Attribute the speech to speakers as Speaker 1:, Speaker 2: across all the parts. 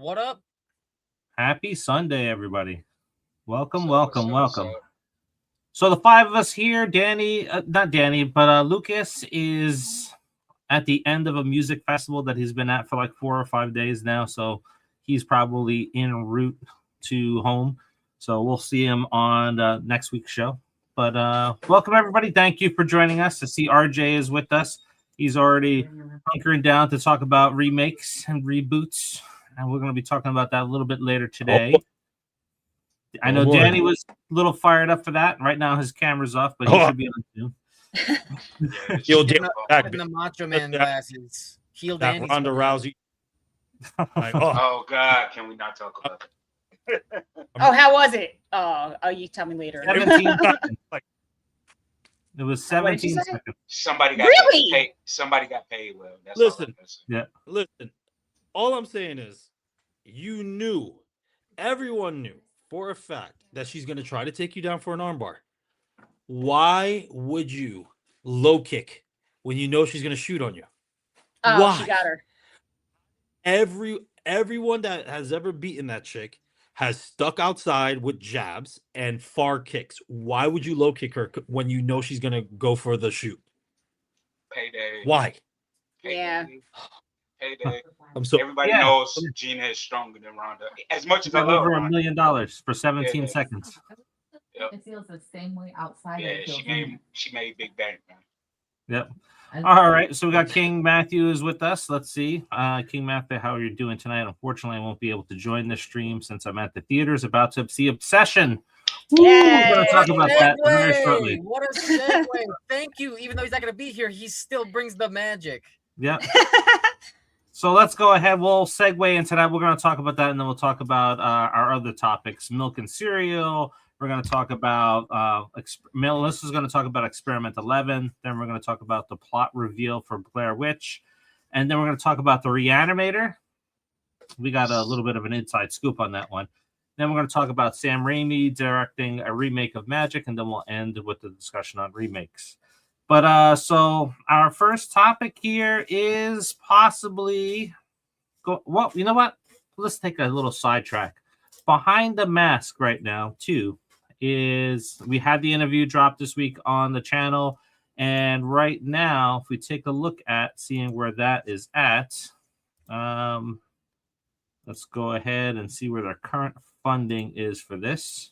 Speaker 1: What up?
Speaker 2: Happy Sunday, everybody. Welcome.
Speaker 3: So,
Speaker 2: So the five of us here, not Danny, but Lukas is at the end of a music festival that he's been at for like 4 or 5 days now. So he's probably en route to home. So we'll see him on next week's show. But welcome, everybody. Thank you for joining us. To see RJ is with us. He's already hunkering down to talk about remakes and reboots. And we're going to be talking about that a little bit later today. I know Danny was a little fired up for that. Right now his camera's off, but he should be on too.
Speaker 1: In the Macho Man glasses. Healed
Speaker 4: that Ronda Rousey.
Speaker 3: Oh God, can we not talk about it?
Speaker 5: Oh, how was it? You tell me later.
Speaker 2: 17 seconds. It was 17 seconds.
Speaker 3: Somebody got paid. Somebody got paid well. That's
Speaker 4: listen.
Speaker 3: Listen.
Speaker 4: All I'm saying is, everyone knew for a fact that she's going to try to take you down for an armbar. Why would you low kick when you know she's going to shoot on you?
Speaker 5: Oh,
Speaker 4: Why?
Speaker 5: She got her.
Speaker 4: Everyone that has ever beaten that chick has stuck outside with jabs and far kicks. Why would you low kick her when you know she's going to go for the shoot?
Speaker 3: Payday.
Speaker 4: Why?
Speaker 3: Payday.
Speaker 5: Yeah.
Speaker 3: Payday.
Speaker 4: Everybody
Speaker 3: knows Gina is stronger than Ronda. As much as I love
Speaker 2: over
Speaker 3: Ronda.
Speaker 2: $1 million for 17 seconds.
Speaker 3: Yep.
Speaker 6: It feels the same way outside.
Speaker 3: Yeah, she made big bang.
Speaker 2: Yep. All right, so we got King Matthew is with us. Let's see, King Matthew, how are you doing tonight? Unfortunately, I won't be able to join the stream since I'm at the theaters about to see Obsession.
Speaker 5: We're
Speaker 2: going to talk about that very shortly.
Speaker 1: What a segue! Thank you. Even though he's not going to be here, he still brings the magic.
Speaker 2: Yep. So let's go ahead. We'll segue into that. We're going to talk about that, and then we'll talk about our other topics: milk and cereal. We're going to talk about Melissa's going to talk about Experiment 11. Then we're going to talk about the plot reveal for Blair Witch, and then we're going to talk about the Reanimator. We got a little bit of an inside scoop on that one. Then we're going to talk about Sam Raimi directing a remake of Magic, and then we'll end with the discussion on remakes. But so our first topic here is possibly well, you know what? Let's take a little sidetrack. Behind the mask right now, too, is we had the interview drop this week on the channel, and right now, if we take a look at seeing where that is at, let's go ahead and see where their current funding is for this.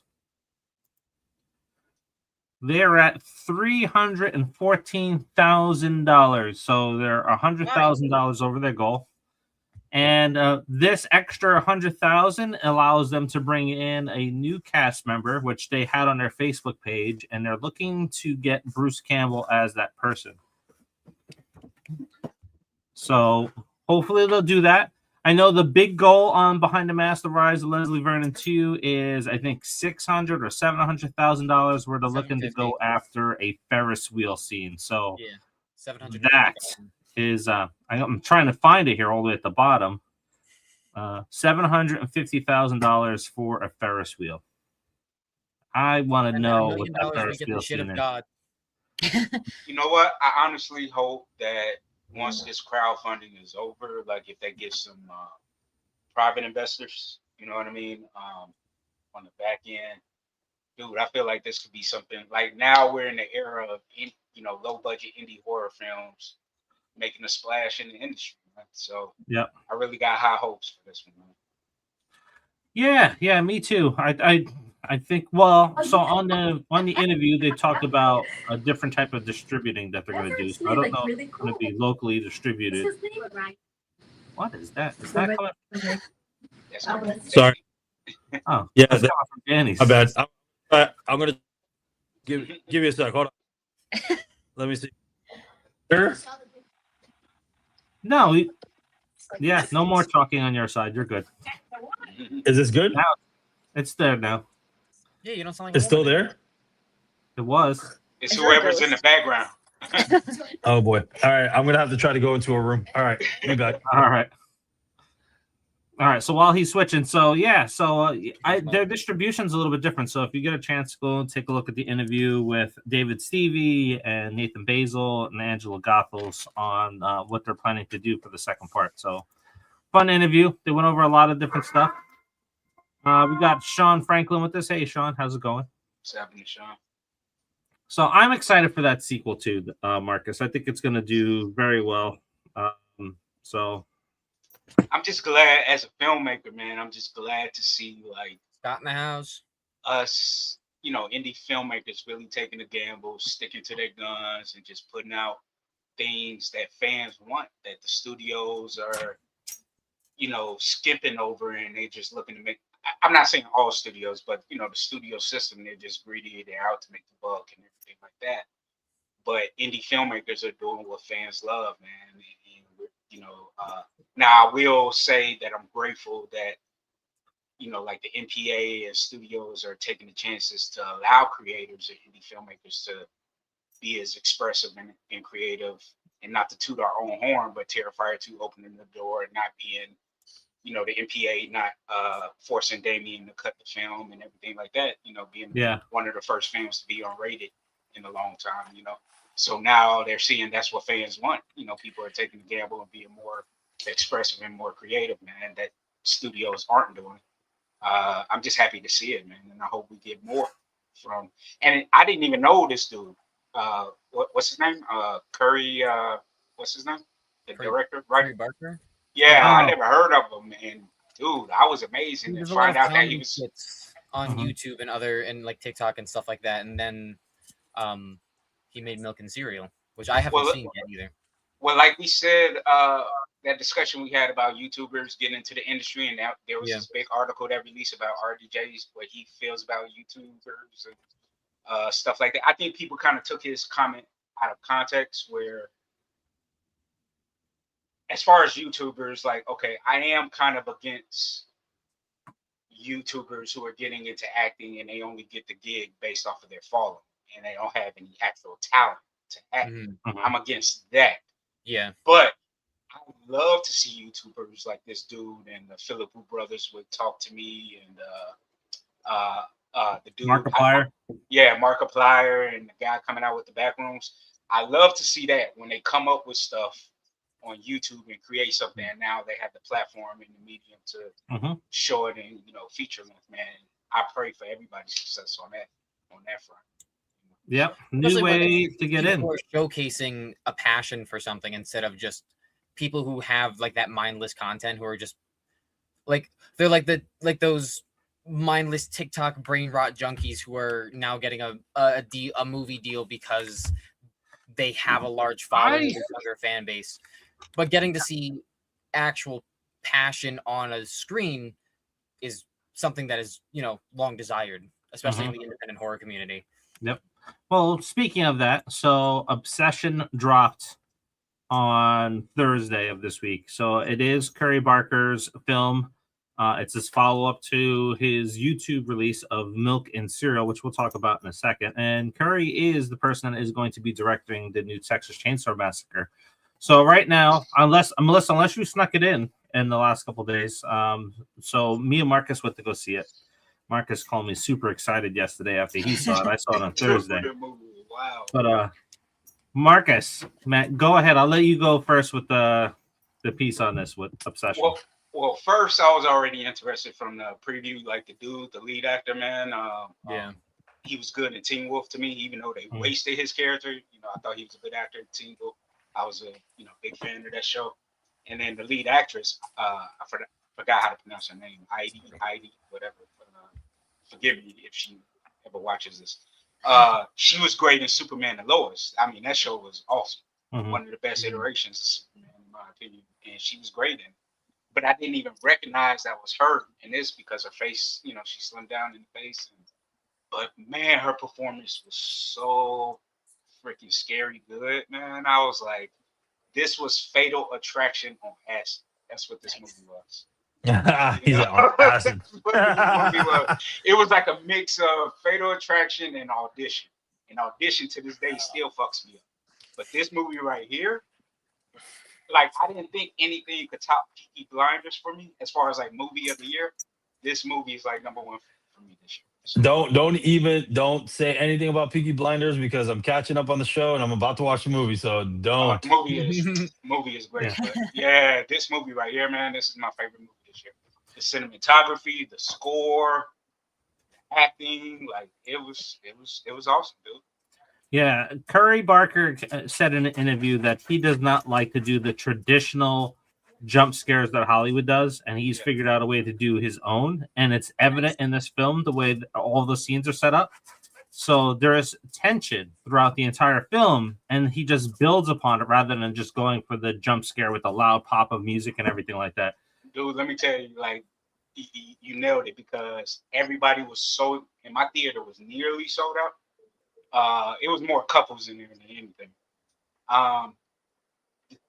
Speaker 2: They're at $314,000, so they're $100,000 over their goal. And this extra $100,000 allows them to bring in a new cast member, which they had on their Facebook page, and they're looking to get Bruce Campbell as that person. So hopefully they'll do that. I know the big goal on Behind the Mask: The Rise of Leslie Vernon 2 is, I think, $600,000 or $700,000, where they're looking to go after a Ferris wheel scene. So
Speaker 1: yeah, $700,000.
Speaker 2: That is, I'm trying to find it here all the way at the bottom. $750,000 for a Ferris wheel. I want to know what that Ferris wheel scene is.
Speaker 3: You know what? I honestly hope that once this crowdfunding is over, like if they get some private investors, you know what I mean, on the back end, dude, I feel like this could be something. Like now we're in the era of low budget indie horror films making a splash in the industry. Right? So
Speaker 2: yeah,
Speaker 3: I really got high hopes for this one.
Speaker 2: Man. Yeah, me too. I think, well, so on the interview, they talked about a different type of distributing that they're going to do. So I don't know if it's going to be locally distributed. What is that? Is that coming?
Speaker 4: Sorry.
Speaker 2: Oh,
Speaker 4: yeah,
Speaker 2: that's coming from Danny's.
Speaker 4: My bad. I'm going to give you a sec. Hold on. Let me see. Sure.
Speaker 2: No, yeah, no more talking on your side. You're good.
Speaker 4: Is this good?
Speaker 2: Now, it's there now.
Speaker 1: Yeah, you don't sound like
Speaker 4: it's still there?
Speaker 2: It was.
Speaker 3: It's whoever's in the background.
Speaker 4: Oh boy. All right. I'm gonna have to try to go into a room. All right. Be back.
Speaker 2: All right. So while he's switching, so yeah, so their distribution's a little bit different. So if you get a chance to go and take a look at the interview with David Stevie and Nathan Basil and Angela Goethals on what they're planning to do for the second part. So fun interview. They went over a lot of different stuff. We got Sean Franklin with us. Hey, Sean, how's it going?
Speaker 3: What's happening, Sean?
Speaker 2: So I'm excited for that sequel too, Marcus. I think it's going to do very well. So
Speaker 3: I'm just glad, as a filmmaker, man. I'm just glad to see like
Speaker 1: Got in the house.
Speaker 3: us, indie filmmakers really taking a gamble, sticking to their guns, and just putting out things that fans want, that the studios are, skipping over, and they just looking to make. I'm not saying all studios, but the studio system, they're just greedy. They're out to make the buck and everything like that. But indie filmmakers are doing what fans love, man. And now I will say that I'm grateful that like the NPA and studios are taking the chances to allow creators and indie filmmakers to be as expressive and creative, and not to toot our own horn, but Terrifier 2 opening the door and not being, the NPA not forcing Damien to cut the film and everything like that, being one of the first films to be unrated in a long time, So now they're seeing that's what fans want. People are taking the gamble and being more expressive and more creative, man, that studios aren't doing. I'm just happy to see it, man, and I hope we get more from. And I didn't even know this dude. What's his name? Curry. What's his name? The director, right?
Speaker 1: Curry Barker.
Speaker 3: Yeah, I never heard of him, and dude, I was amazing to find out that he was
Speaker 1: on YouTube and like TikTok and stuff like that. And then, he made Milk and Cereal, which I haven't seen yet either.
Speaker 3: Well, like we said, that discussion we had about YouTubers getting into the industry, and now there was this big article that released about RDJs, what he feels about YouTubers and stuff like that. I think people kind of took his comment out of context, where as far as YouTubers, like, okay, I am kind of against YouTubers who are getting into acting and they only get the gig based off of their following and they don't have any actual talent to act. I'm against that.
Speaker 1: Yeah.
Speaker 3: But I would love to see YouTubers like this dude and the Philippou brothers would Talk to Me and the dude
Speaker 2: Markiplier.
Speaker 3: Markiplier and the guy coming out with the Backrooms. I love to see that when they come up with stuff on YouTube and create something, and now they have the platform and the medium to show it in, feature length, man. I pray for everybody's success on that front.
Speaker 2: Yep, new way to get in.
Speaker 1: Showcasing a passion for something instead of just people who have like that mindless content, who are just like they're like those mindless TikTok brain rot junkies who are now getting a movie deal because they have a large following, younger fan base. But getting to see actual passion on a screen is something that is, long desired, especially in the independent horror community.
Speaker 2: Yep. Well, speaking of that, so Obsession dropped on Thursday of this week. So it is Curry Barker's film. It's his follow-up to his YouTube release of Milk and Cereal, which we'll talk about in a second. And Curry is the person that is going to be directing the new Texas Chainsaw Massacre. So right now, unless you snuck it in the last couple of days, so me and Marcus went to go see it. Marcus called me super excited yesterday after he saw it. I saw it on Thursday.
Speaker 3: Wow.
Speaker 2: But Marcus, Matt, go ahead. I'll let you go first with the piece on this with Obsession.
Speaker 3: Well, first I was already interested from the preview, like the dude, the lead actor, man. He was good in Teen Wolf to me, even though they wasted his character. I thought he was a good actor in Teen Wolf. I was a big fan of that show. And then the lead actress, I forgot how to pronounce her name, Heidi, whatever. Forgive me if she ever watches this. She was great in Superman and Lois. I mean, that show was awesome. One of the best iterations of Superman, in my opinion. And she was great in it. But I didn't even recognize that was her in this because her face, she slimmed down in the face. But man, her performance was so freaking scary good, man. I was like, this was Fatal Attraction on acid. That's what this movie was.
Speaker 4: He's on acid.
Speaker 3: It was like a mix of Fatal Attraction and Audition. And Audition to this day still fucks me up. But this movie right here, like, I didn't think anything could top Peaky Blinders for me as far as like movie of the year. This movie is like number one for for me this year. So,
Speaker 7: Don't say anything about Peaky Blinders because I'm catching up on the show and I'm about to watch the movie. So don't.
Speaker 3: the movie is great. But yeah, this movie right here, man, this is my favorite movie this year. The cinematography, the score, the acting, like it was awesome, dude.
Speaker 2: Yeah, Curry Barker said in an interview that he does not like to do the traditional jump scares that Hollywood does, and he's figured out a way to do his own, and it's evident in this film the way all the scenes are set up. So there is tension throughout the entire film, and he just builds upon it rather than just going for the jump scare with a loud pop of music and everything like that.
Speaker 3: Dude, let me tell you, like, you nailed it because everybody was in my theater was nearly sold out. It was more couples in there than anything. The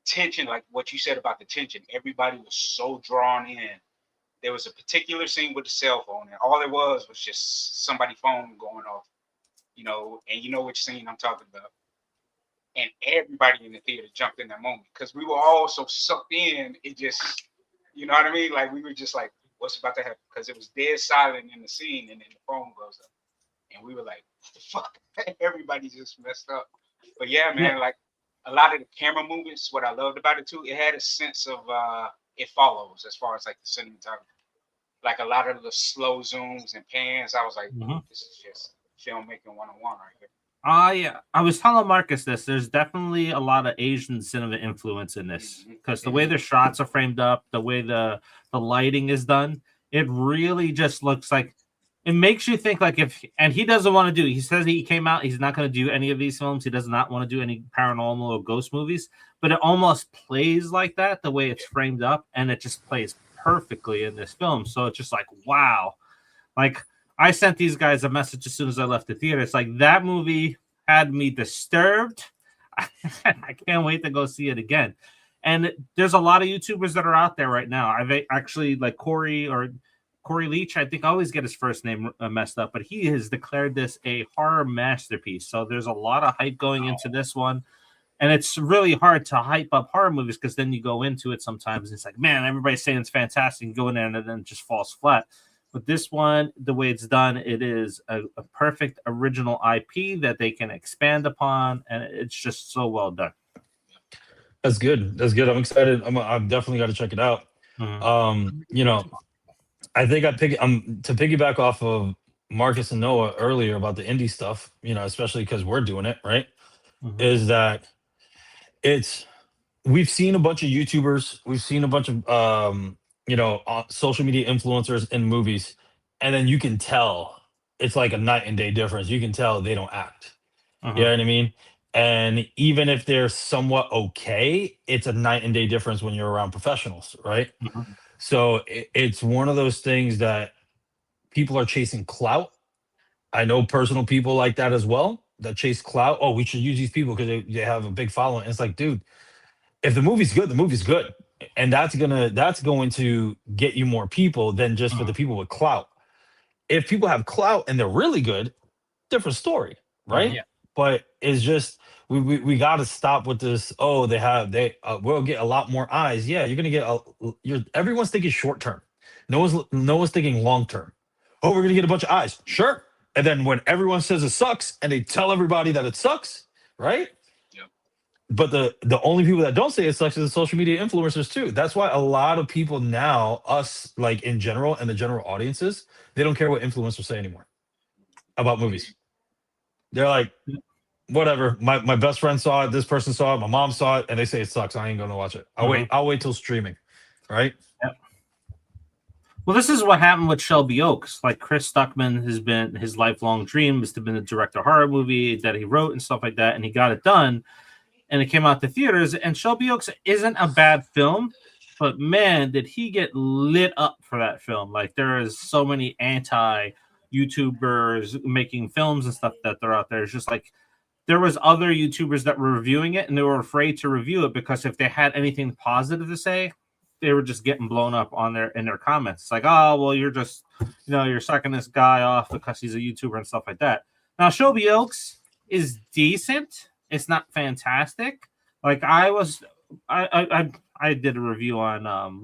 Speaker 3: tension, like what you said about the tension, everybody was so drawn in. There was a particular scene with the cell phone, and all it was just somebody's phone going off, and you know which scene I'm talking about. And everybody in the theater jumped in that moment because we were all so sucked in. It just, you know what I mean? Like we were just like, what's about to happen? Because it was dead silent in the scene, and then the phone goes up. And we were like, what the fuck? Everybody just messed up. But yeah, man, like a lot of the camera movements, what I loved about it too, it had a sense of it follows as far as like the cinematography. Like a lot of the slow zooms and pans, I was like, this is just filmmaking 101 right here.
Speaker 2: Yeah, I was telling Marcus this. There's definitely a lot of Asian cinema influence in this because the way the shots are framed up, the way the lighting is done, it really just looks like it makes you think like and he doesn't want to do. He says he came out. He's not going to do any of these films. He does not want to do any paranormal or ghost movies. But it almost plays like that the way it's framed up, and it just plays perfectly in this film. So it's just like wow, like. I sent these guys a message as soon as I left the theater. It's like that movie had me disturbed. I can't wait to go see it again. And there's a lot of YouTubers that are out there right now. I've actually like Corey Leach. I think I always get his first name messed up, but he has declared this a horror masterpiece. So there's a lot of hype going into this one. And it's really hard to hype up horror movies because then you go into it sometimes and it's like, man, everybody's saying it's fantastic. You go in there and then it just falls flat. But this one, the way it's done, it is a perfect original IP that they can expand upon, and it's just so well done.
Speaker 7: That's good. I'm excited. I've definitely got to check it out. I think to piggyback off of Marcus and Noah earlier about the indie stuff, especially because we're doing it, right? Is that we've seen a bunch of YouTubers, we've seen a bunch of social media influencers in movies, and then you can tell it's like a night and day difference. You can tell they don't act. You know what I mean? And even if they're somewhat okay, it's a night and day difference when you're around professionals, right? So it's one of those things that people are chasing clout. I know personal people like that as well that chase clout. Oh, we should use these people because they have a big following. And it's like, dude, if the movie's good, the movie's good. And that's going to get you more people than just for the people with clout. If people have clout and they're really good, different story, right? But it's just we got to stop with this. Oh, we'll get a lot more eyes. Yeah, you're gonna get everyone's thinking short term. No one's thinking long term. Oh, we're gonna get a bunch of eyes. Sure. And then when everyone says it sucks and they tell everybody that it sucks, right? But the only people that don't say it sucks is the social media influencers too. That's why a lot of people now, us like in general and the general audiences, they don't care what influencers say anymore about movies. They're like, whatever. My best friend saw it. This person saw it. My mom saw it, and they say it sucks. I ain't gonna watch it. I'll wait till streaming. Right?
Speaker 2: Yep. Well, this is what happened with Shelby Oaks. Like Chris Stuckman has been his lifelong dream is to be the director of a horror movie that he wrote and stuff like that, and he got it done. And it came out to theaters, and Shelby Oaks isn't a bad film, but man, did he get lit up for that film. Like there is so many anti-YouTubers making films and stuff that they're out there. It's just like there was other YouTubers that were reviewing it, and they were afraid to review it because if they had anything positive to say, they were just getting blown up in their comments. It's like, oh, well, you're just, you're sucking this guy off because he's a YouTuber and stuff like that. Now, Shelby Oaks is decent. It's not fantastic. Like I did a review on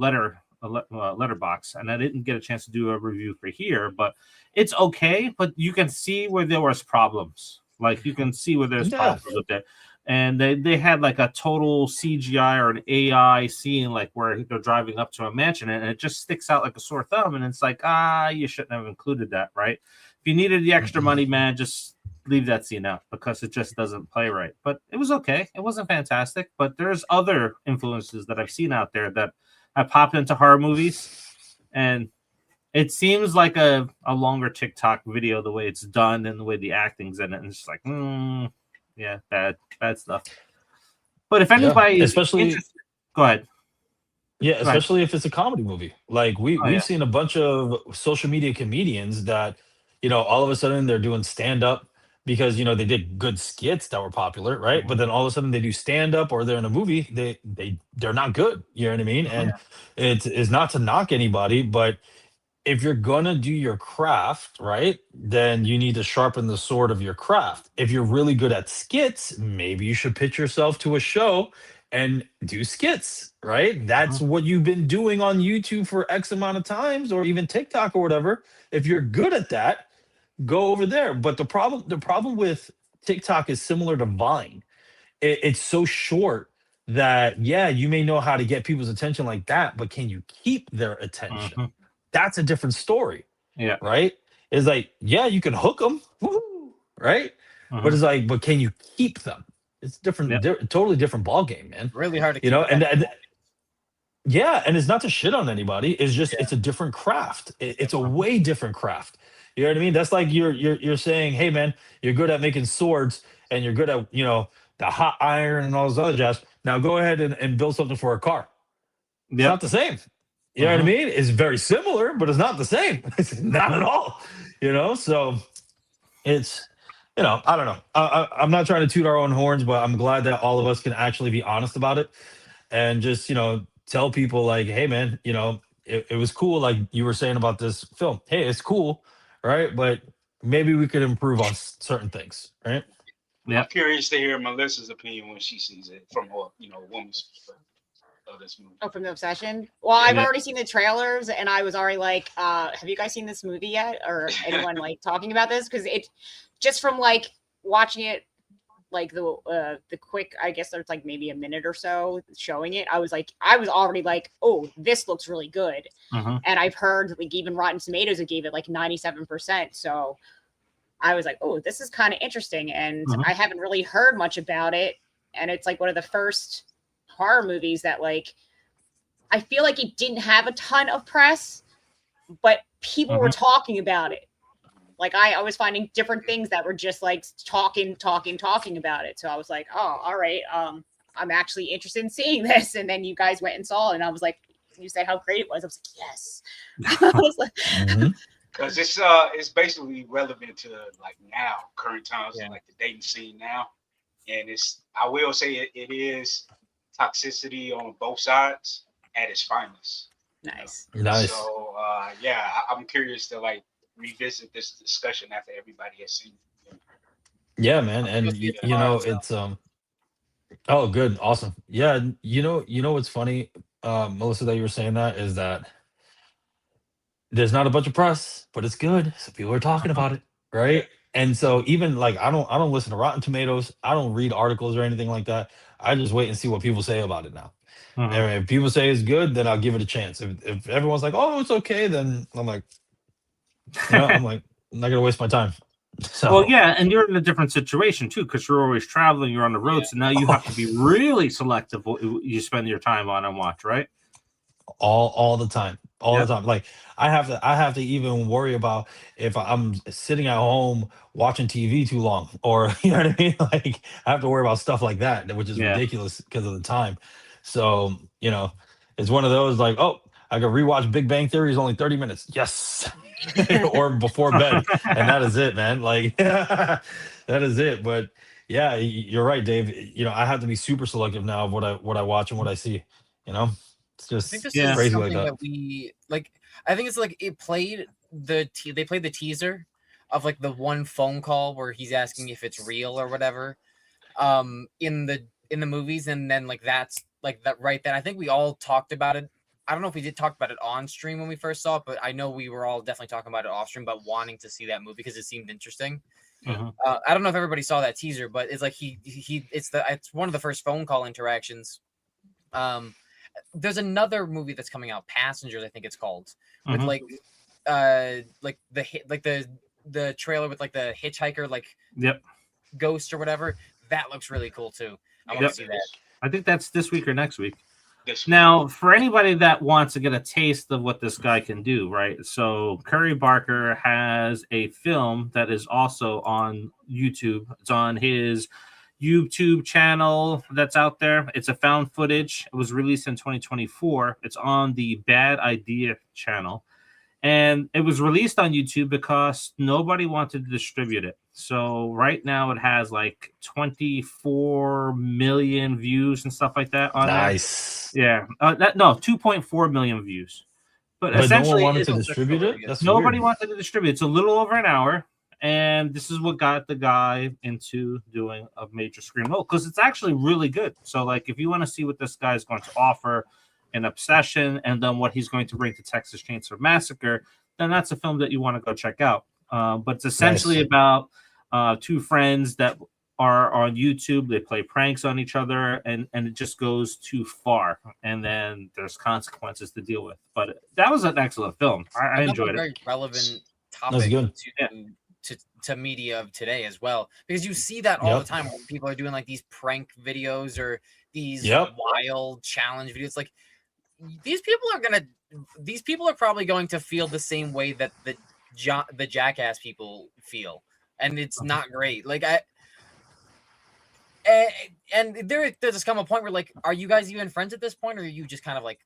Speaker 2: Letterbox, and I didn't get a chance to do a review for here, but it's okay. But you can see where there was problems. Like you can see where there's problems with it. And they had like a total CGI or an AI scene, like where they're driving up to a mansion, and it just sticks out like a sore thumb. And it's like, you shouldn't have included that, right? If you needed the extra money, man, just leave that scene out because it just doesn't play right. But it was okay. It wasn't fantastic. But there's other influences that I've seen out there that have popped into horror movies, and it seems like a longer TikTok video the way it's done and the way the acting's in it. And it's just like, yeah, bad stuff. But if anybody,
Speaker 7: especially,
Speaker 2: go ahead.
Speaker 7: Yeah, especially if it's a comedy movie. Like we've seen a bunch of social media comedians that, all of a sudden they're doing stand up because they did good skits that were popular, right? But then all of a sudden they do stand up or they're in a movie, they're not good. You know what I mean? And it's not to knock anybody, but if you're gonna do your craft, right, then you need to sharpen the sword of your craft. If you're really good at skits, maybe you should pitch yourself to a show and do skits, right? That's what you've been doing on YouTube for X amount of times, or even TikTok or whatever. If you're good at that, go over there. But the problem with TikTok is similar to Vine. It's so short that you may know how to get people's attention like that, but can you keep their attention? That's a different story.
Speaker 2: Yeah.
Speaker 7: Right? It's like, you can hook them, right? But it's like, but can you keep them? It's different, totally different ball game, man.
Speaker 1: Really hard to keep
Speaker 7: and it's not to shit on anybody. It's just it's a different craft. It's a way different craft. You know what I mean? That's like you're saying, hey man, you're good at making swords and you're good at the hot iron and all this other jazz. Now go ahead and build something for a car. It's not the same. You know what I mean? It's very similar, but it's not the same. It's not at all. So it's I don't know. I'm not trying to toot our own horns, but I'm glad that all of us can actually be honest about it and just tell people like, hey man, it was cool, like you were saying about this film. Hey, it's cool, right? But maybe we could improve on certain things, right?
Speaker 3: I'm curious to hear Melissa's opinion when she sees it from a woman's perspective of this movie.
Speaker 5: Oh, from The Obsession? Well, I've already seen the trailers, and I was already like, have you guys seen this movie yet? Or anyone like talking about this? Because it just from like watching it, like the quick, I guess there's like maybe a minute or so showing it. I was already like, oh, this looks really good. And I've heard like even Rotten Tomatoes gave it like 97%. So I was like, oh, this is kind of interesting. And I haven't really heard much about it. And it's like one of the first horror movies that like, I feel like it didn't have a ton of press, but people were talking about it. Like I was finding different things that were just like talking about it. So I was like, oh, all right. I'm actually interested in seeing this. And then you guys went and saw it. And I was like, you said how great it was. I was like, yes. I was like,
Speaker 3: because it's basically relevant to like now, current times, like the dating scene now. And I will say it is toxicity on both sides at its finest.
Speaker 5: Nice.
Speaker 3: So I'm curious to like revisit this discussion after everybody has seen it.
Speaker 7: Yeah, man. And it's oh good, awesome. Yeah, what's funny, Melissa, that you were saying that is that there's not a bunch of press, but it's good. So people are talking about it, right? And so even like I don't listen to Rotten Tomatoes, I don't read articles or anything like that. I just wait and see what people say about it now. And if people say it's good, then I'll give it a chance. If everyone's like, oh, it's okay, then I'm like, I'm like, I'm not gonna waste my time. So
Speaker 2: well, yeah, and you're in a different situation too, because you're always traveling, you're on the road, so now you have to be really selective what you spend your time on and watch, right?
Speaker 7: All the time. The time. Like I have to even worry about if I'm sitting at home watching TV too long, or you know what I mean? Like I have to worry about stuff like that, which is ridiculous because of the time. So, it's one of those like, oh, I could rewatch Big Bang Theory is only 30 minutes. Yes. Or before bed. And that is it, man. Like that is it. But yeah, you're right, Dave. I have to be super selective now of what I watch and what I see. It's just
Speaker 1: I think this
Speaker 7: crazy
Speaker 1: is
Speaker 7: like
Speaker 1: something
Speaker 7: that.
Speaker 1: we like. I think it's like it played they played the teaser of like the one phone call where he's asking if it's real or whatever in the movies, and then like that's like that right then. I think we all talked about it. I don't know if we did talk about it on stream when we first saw it, but I know we were all definitely talking about it off stream, but wanting to see that movie because it seemed interesting.
Speaker 2: Mhm.
Speaker 1: I don't know if everybody saw that teaser, but it's like it's one of the first phone call interactions. There's another movie that's coming out, Passengers, I think it's called, with
Speaker 2: Mhm.
Speaker 1: the trailer with like the hitchhiker like
Speaker 2: Yep.
Speaker 1: ghost or whatever. That looks really cool too. I want
Speaker 2: Yep.
Speaker 1: to see that.
Speaker 2: I think that's this week or next week.
Speaker 3: This
Speaker 2: Now, for anybody that wants to get a taste of what this guy can do, right? So, Curry Barker has a film that is also on YouTube. It's on his YouTube channel that's out there. It's a found footage. It was released in 2024. It's on the Bad Idea channel. And it was released on YouTube because nobody wanted to distribute it. So right now it has like 24 million views and stuff like that on
Speaker 7: Nice.
Speaker 2: there. Yeah. No, 2.4 million views. But
Speaker 7: But no one
Speaker 2: essentially,
Speaker 7: wanted to
Speaker 1: that's
Speaker 7: distribute
Speaker 1: really
Speaker 7: it.
Speaker 1: good.
Speaker 7: That's
Speaker 2: nobody
Speaker 7: weird.
Speaker 2: wanted to distribute. It's a little over an hour. And this is what got the guy into doing a major screen role because it's actually really good. So, like, if you want to see what this guy is going to offer in Obsession and then what he's going to bring to Texas Chainsaw Massacre, then that's a film that you want to go check out. But it's essentially
Speaker 7: Nice.
Speaker 2: about two friends that are on YouTube. They play pranks on each other, and it just goes too far. And then there's consequences to deal with. But that was an excellent film. I
Speaker 1: Another
Speaker 2: enjoyed it.
Speaker 1: very relevant
Speaker 7: That's
Speaker 1: topic
Speaker 7: good.
Speaker 1: to media of today as well, because you see that all
Speaker 7: Yep.
Speaker 1: the time when people are doing like these prank videos or these
Speaker 7: Yep.
Speaker 1: wild challenge videos. Like these people are probably going to feel the same way that the Jackass people feel, and it's not great. Like and there does come a point where like, are you guys even friends at this point, or are you just kind of like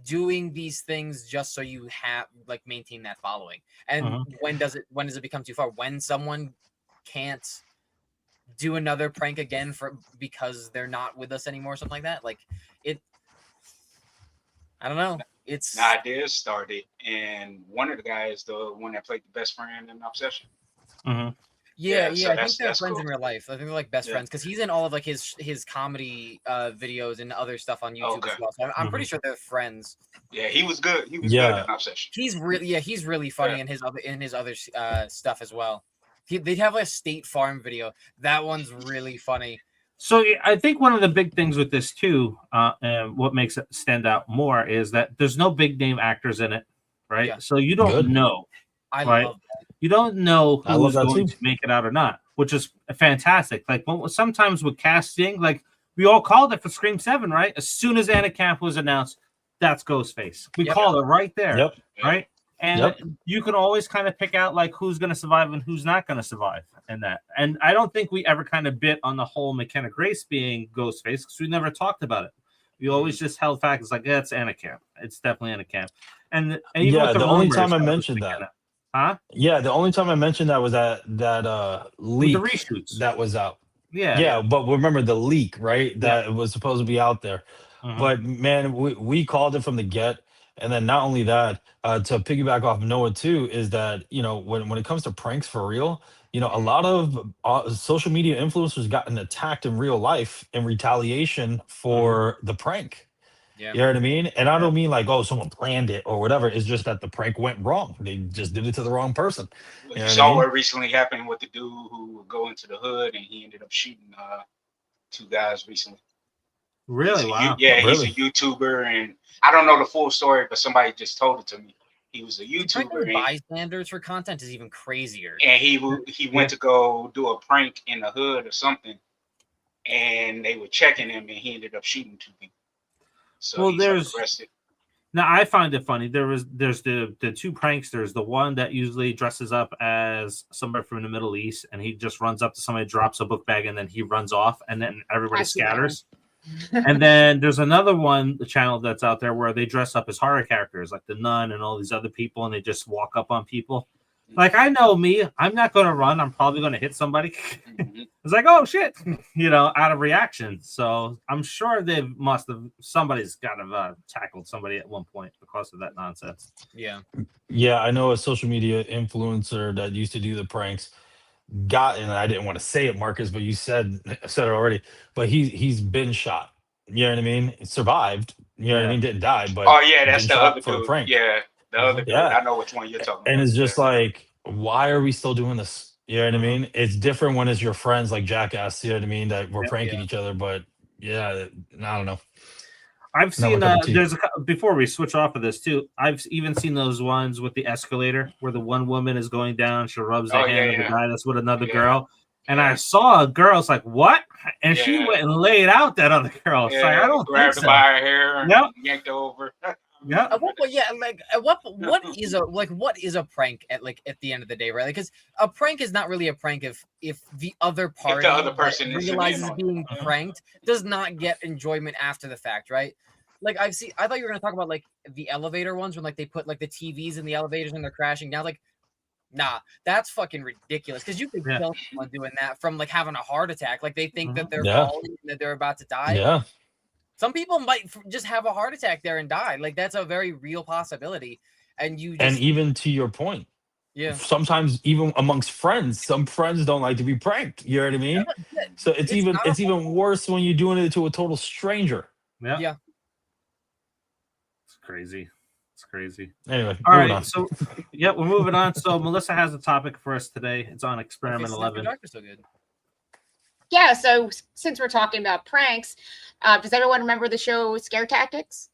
Speaker 1: doing these things just so you have like maintain that following? And when does it become too far? When someone can't do another prank again because they're not with us anymore, something like that. Like I don't know. It's
Speaker 3: the idea started, and one of the guys, the one that played the best friend in Obsession.
Speaker 1: Yeah,
Speaker 3: so
Speaker 1: I think
Speaker 3: that's
Speaker 1: they're friends
Speaker 3: cool.
Speaker 1: in real life. I think they're like best
Speaker 3: Yeah.
Speaker 1: friends because he's in all of like his comedy videos and other stuff on YouTube as
Speaker 3: Okay.
Speaker 1: well. So I'm pretty sure they're friends.
Speaker 3: Yeah, he was good. He was
Speaker 7: Yeah.
Speaker 3: good in Obsession.
Speaker 1: He's really funny in his other stuff as well. They'd have like a State Farm video. That one's really funny.
Speaker 2: So I think one of the big things with this too, and what makes it stand out more is that there's no big name actors in it, right?
Speaker 1: Yeah.
Speaker 2: So you don't
Speaker 7: Good.
Speaker 2: know,
Speaker 1: I
Speaker 2: right?
Speaker 1: love that.
Speaker 2: You don't know
Speaker 7: I love
Speaker 2: who's
Speaker 7: that
Speaker 2: going
Speaker 7: too.
Speaker 2: to make it out or not, which is fantastic. Like sometimes with casting, like we all called it for Scream 7, right? As soon as Anna Camp was announced, that's Ghostface. We
Speaker 1: Yep.
Speaker 2: called it right there,
Speaker 7: Yep.
Speaker 2: right? And
Speaker 7: Yep.
Speaker 2: you can always kind of pick out like who's going to survive and who's not going to survive in that. And I don't think we ever kind of bit on the whole McKenna Grace being Ghostface because we never talked about it. We always just held back. It's like, yeah, it's Anna Camp. It's definitely Anna Camp. And even
Speaker 7: Yeah,
Speaker 2: with
Speaker 7: the only
Speaker 2: rumors,
Speaker 7: time I
Speaker 2: it was
Speaker 7: mentioned
Speaker 2: McKenna.
Speaker 7: that.
Speaker 2: Huh?
Speaker 7: Yeah, the only time I mentioned that was that
Speaker 2: With
Speaker 7: leak
Speaker 2: the reshoots.
Speaker 7: that was out.
Speaker 2: Yeah.
Speaker 7: Yeah, but remember the leak, right? That it was supposed to be out there.
Speaker 2: Mhm.
Speaker 7: But man, we called it from the get. And then not only that, to piggyback off Noah too, is that when it comes to pranks for real, a lot of social media influencers gotten attacked in real life in retaliation for the prank.
Speaker 1: Yeah.
Speaker 7: You know what I mean? And I don't mean like, oh, someone planned it or whatever. It's just that the prank went wrong. They just did it to the wrong person.
Speaker 3: You
Speaker 7: know what
Speaker 3: saw
Speaker 7: I mean?
Speaker 3: what recently happened with the dude who would go into the hood and he ended up shooting two guys recently.
Speaker 2: Really? Wow.
Speaker 3: He's a YouTuber, and I don't know the full story, but somebody just told it to me. He was a YouTuber,
Speaker 1: Pranking bystanders for content is even crazier.
Speaker 3: and he went to go do a prank in the hood or something, and they were checking him, and he ended up shooting two people. So
Speaker 2: Well,
Speaker 3: he's
Speaker 2: there's-
Speaker 3: arrested.
Speaker 2: Now I find it funny. There's the two pranksters. The one that usually dresses up as somebody from the Middle East, and he just runs up to somebody, drops a book bag, and then he runs off, and then everybody
Speaker 5: I see that
Speaker 2: scatters. And then there's another one, the channel that's out there where they dress up as horror characters, like the Nun and all these other people, and they just walk up on people. Like, I know me, I'm not going to run. I'm probably going to hit somebody. It's like, oh shit, out of reaction. So I'm sure somebody's got to have tackled somebody at one point because of that nonsense.
Speaker 1: Yeah.
Speaker 7: Yeah, I know a social media influencer that used to do the pranks and I didn't want to say it, Marcus, but you said it already. But he's been shot. You know what I mean? It survived. You know what I
Speaker 2: Yeah.
Speaker 7: mean? Didn't die, but
Speaker 3: Oh yeah, that's
Speaker 7: been
Speaker 3: the
Speaker 7: shot
Speaker 3: other
Speaker 7: for a
Speaker 3: dude.
Speaker 7: prank.
Speaker 3: Yeah, the other dude.
Speaker 7: Yeah.
Speaker 3: I know which one you're talking
Speaker 7: And
Speaker 3: about.
Speaker 7: it's just
Speaker 3: Yeah.
Speaker 7: like, why are we still doing this? You know what I mean? It's different when it's your friends like Jackass, you know what I mean, that we're
Speaker 2: Yeah.
Speaker 7: pranking each other, but yeah, I don't know.
Speaker 2: I've
Speaker 7: Not
Speaker 2: seen
Speaker 7: my cup of tea.
Speaker 2: there's before we switch off of this too. I've even seen those ones with the escalator where the one woman is going down, she rubs the
Speaker 3: Oh,
Speaker 2: hand
Speaker 3: yeah,
Speaker 2: of the
Speaker 3: yeah.
Speaker 2: guy that's with another
Speaker 3: Yeah.
Speaker 2: girl. And
Speaker 3: Yeah.
Speaker 2: I saw a girl, it's like, what? And she
Speaker 3: Yeah.
Speaker 2: went and laid out that other girl. It's like, I don't think
Speaker 3: grabbed her
Speaker 2: so.
Speaker 3: by her hair and
Speaker 2: Yep.
Speaker 3: yanked her over.
Speaker 2: Yeah.
Speaker 1: At what point, yeah, like what is a prank at the end of the day, right? Because a prank is not really a prank if the other party
Speaker 3: other person
Speaker 1: that
Speaker 3: isn't in
Speaker 1: realizes
Speaker 3: on it.
Speaker 1: being pranked does not get enjoyment after the fact, right? Like I thought you were gonna talk about like the elevator ones when like they put like the TVs in the elevators and they're crashing down. Like, nah, that's fucking ridiculous. Because you could
Speaker 2: Yeah.
Speaker 1: kill someone doing that from like having a heart attack. Like they think that they're
Speaker 7: Yeah.
Speaker 1: falling and that they're about to die.
Speaker 7: Yeah.
Speaker 1: Some people might just have a heart attack there and die. Like that's a very real possibility. And you just,
Speaker 7: And even to your point,
Speaker 1: yeah,
Speaker 7: sometimes even amongst friends, some friends don't like to be pranked. You know what I mean?
Speaker 1: yeah,
Speaker 7: So it's even worse when you're doing it to a total stranger.
Speaker 2: Yeah.
Speaker 1: yeah.
Speaker 2: It's crazy. It's crazy.
Speaker 7: Anyway,
Speaker 2: All
Speaker 7: moving
Speaker 2: right.
Speaker 7: on.
Speaker 2: So yeah, we're moving on. So Melissa has a topic for us today. It's on
Speaker 1: Okay,
Speaker 2: Experiment
Speaker 1: Sniper
Speaker 2: 11.
Speaker 1: Doctor's so good.
Speaker 5: Yeah, so since we're talking about pranks, does everyone remember the show Scare Tactics?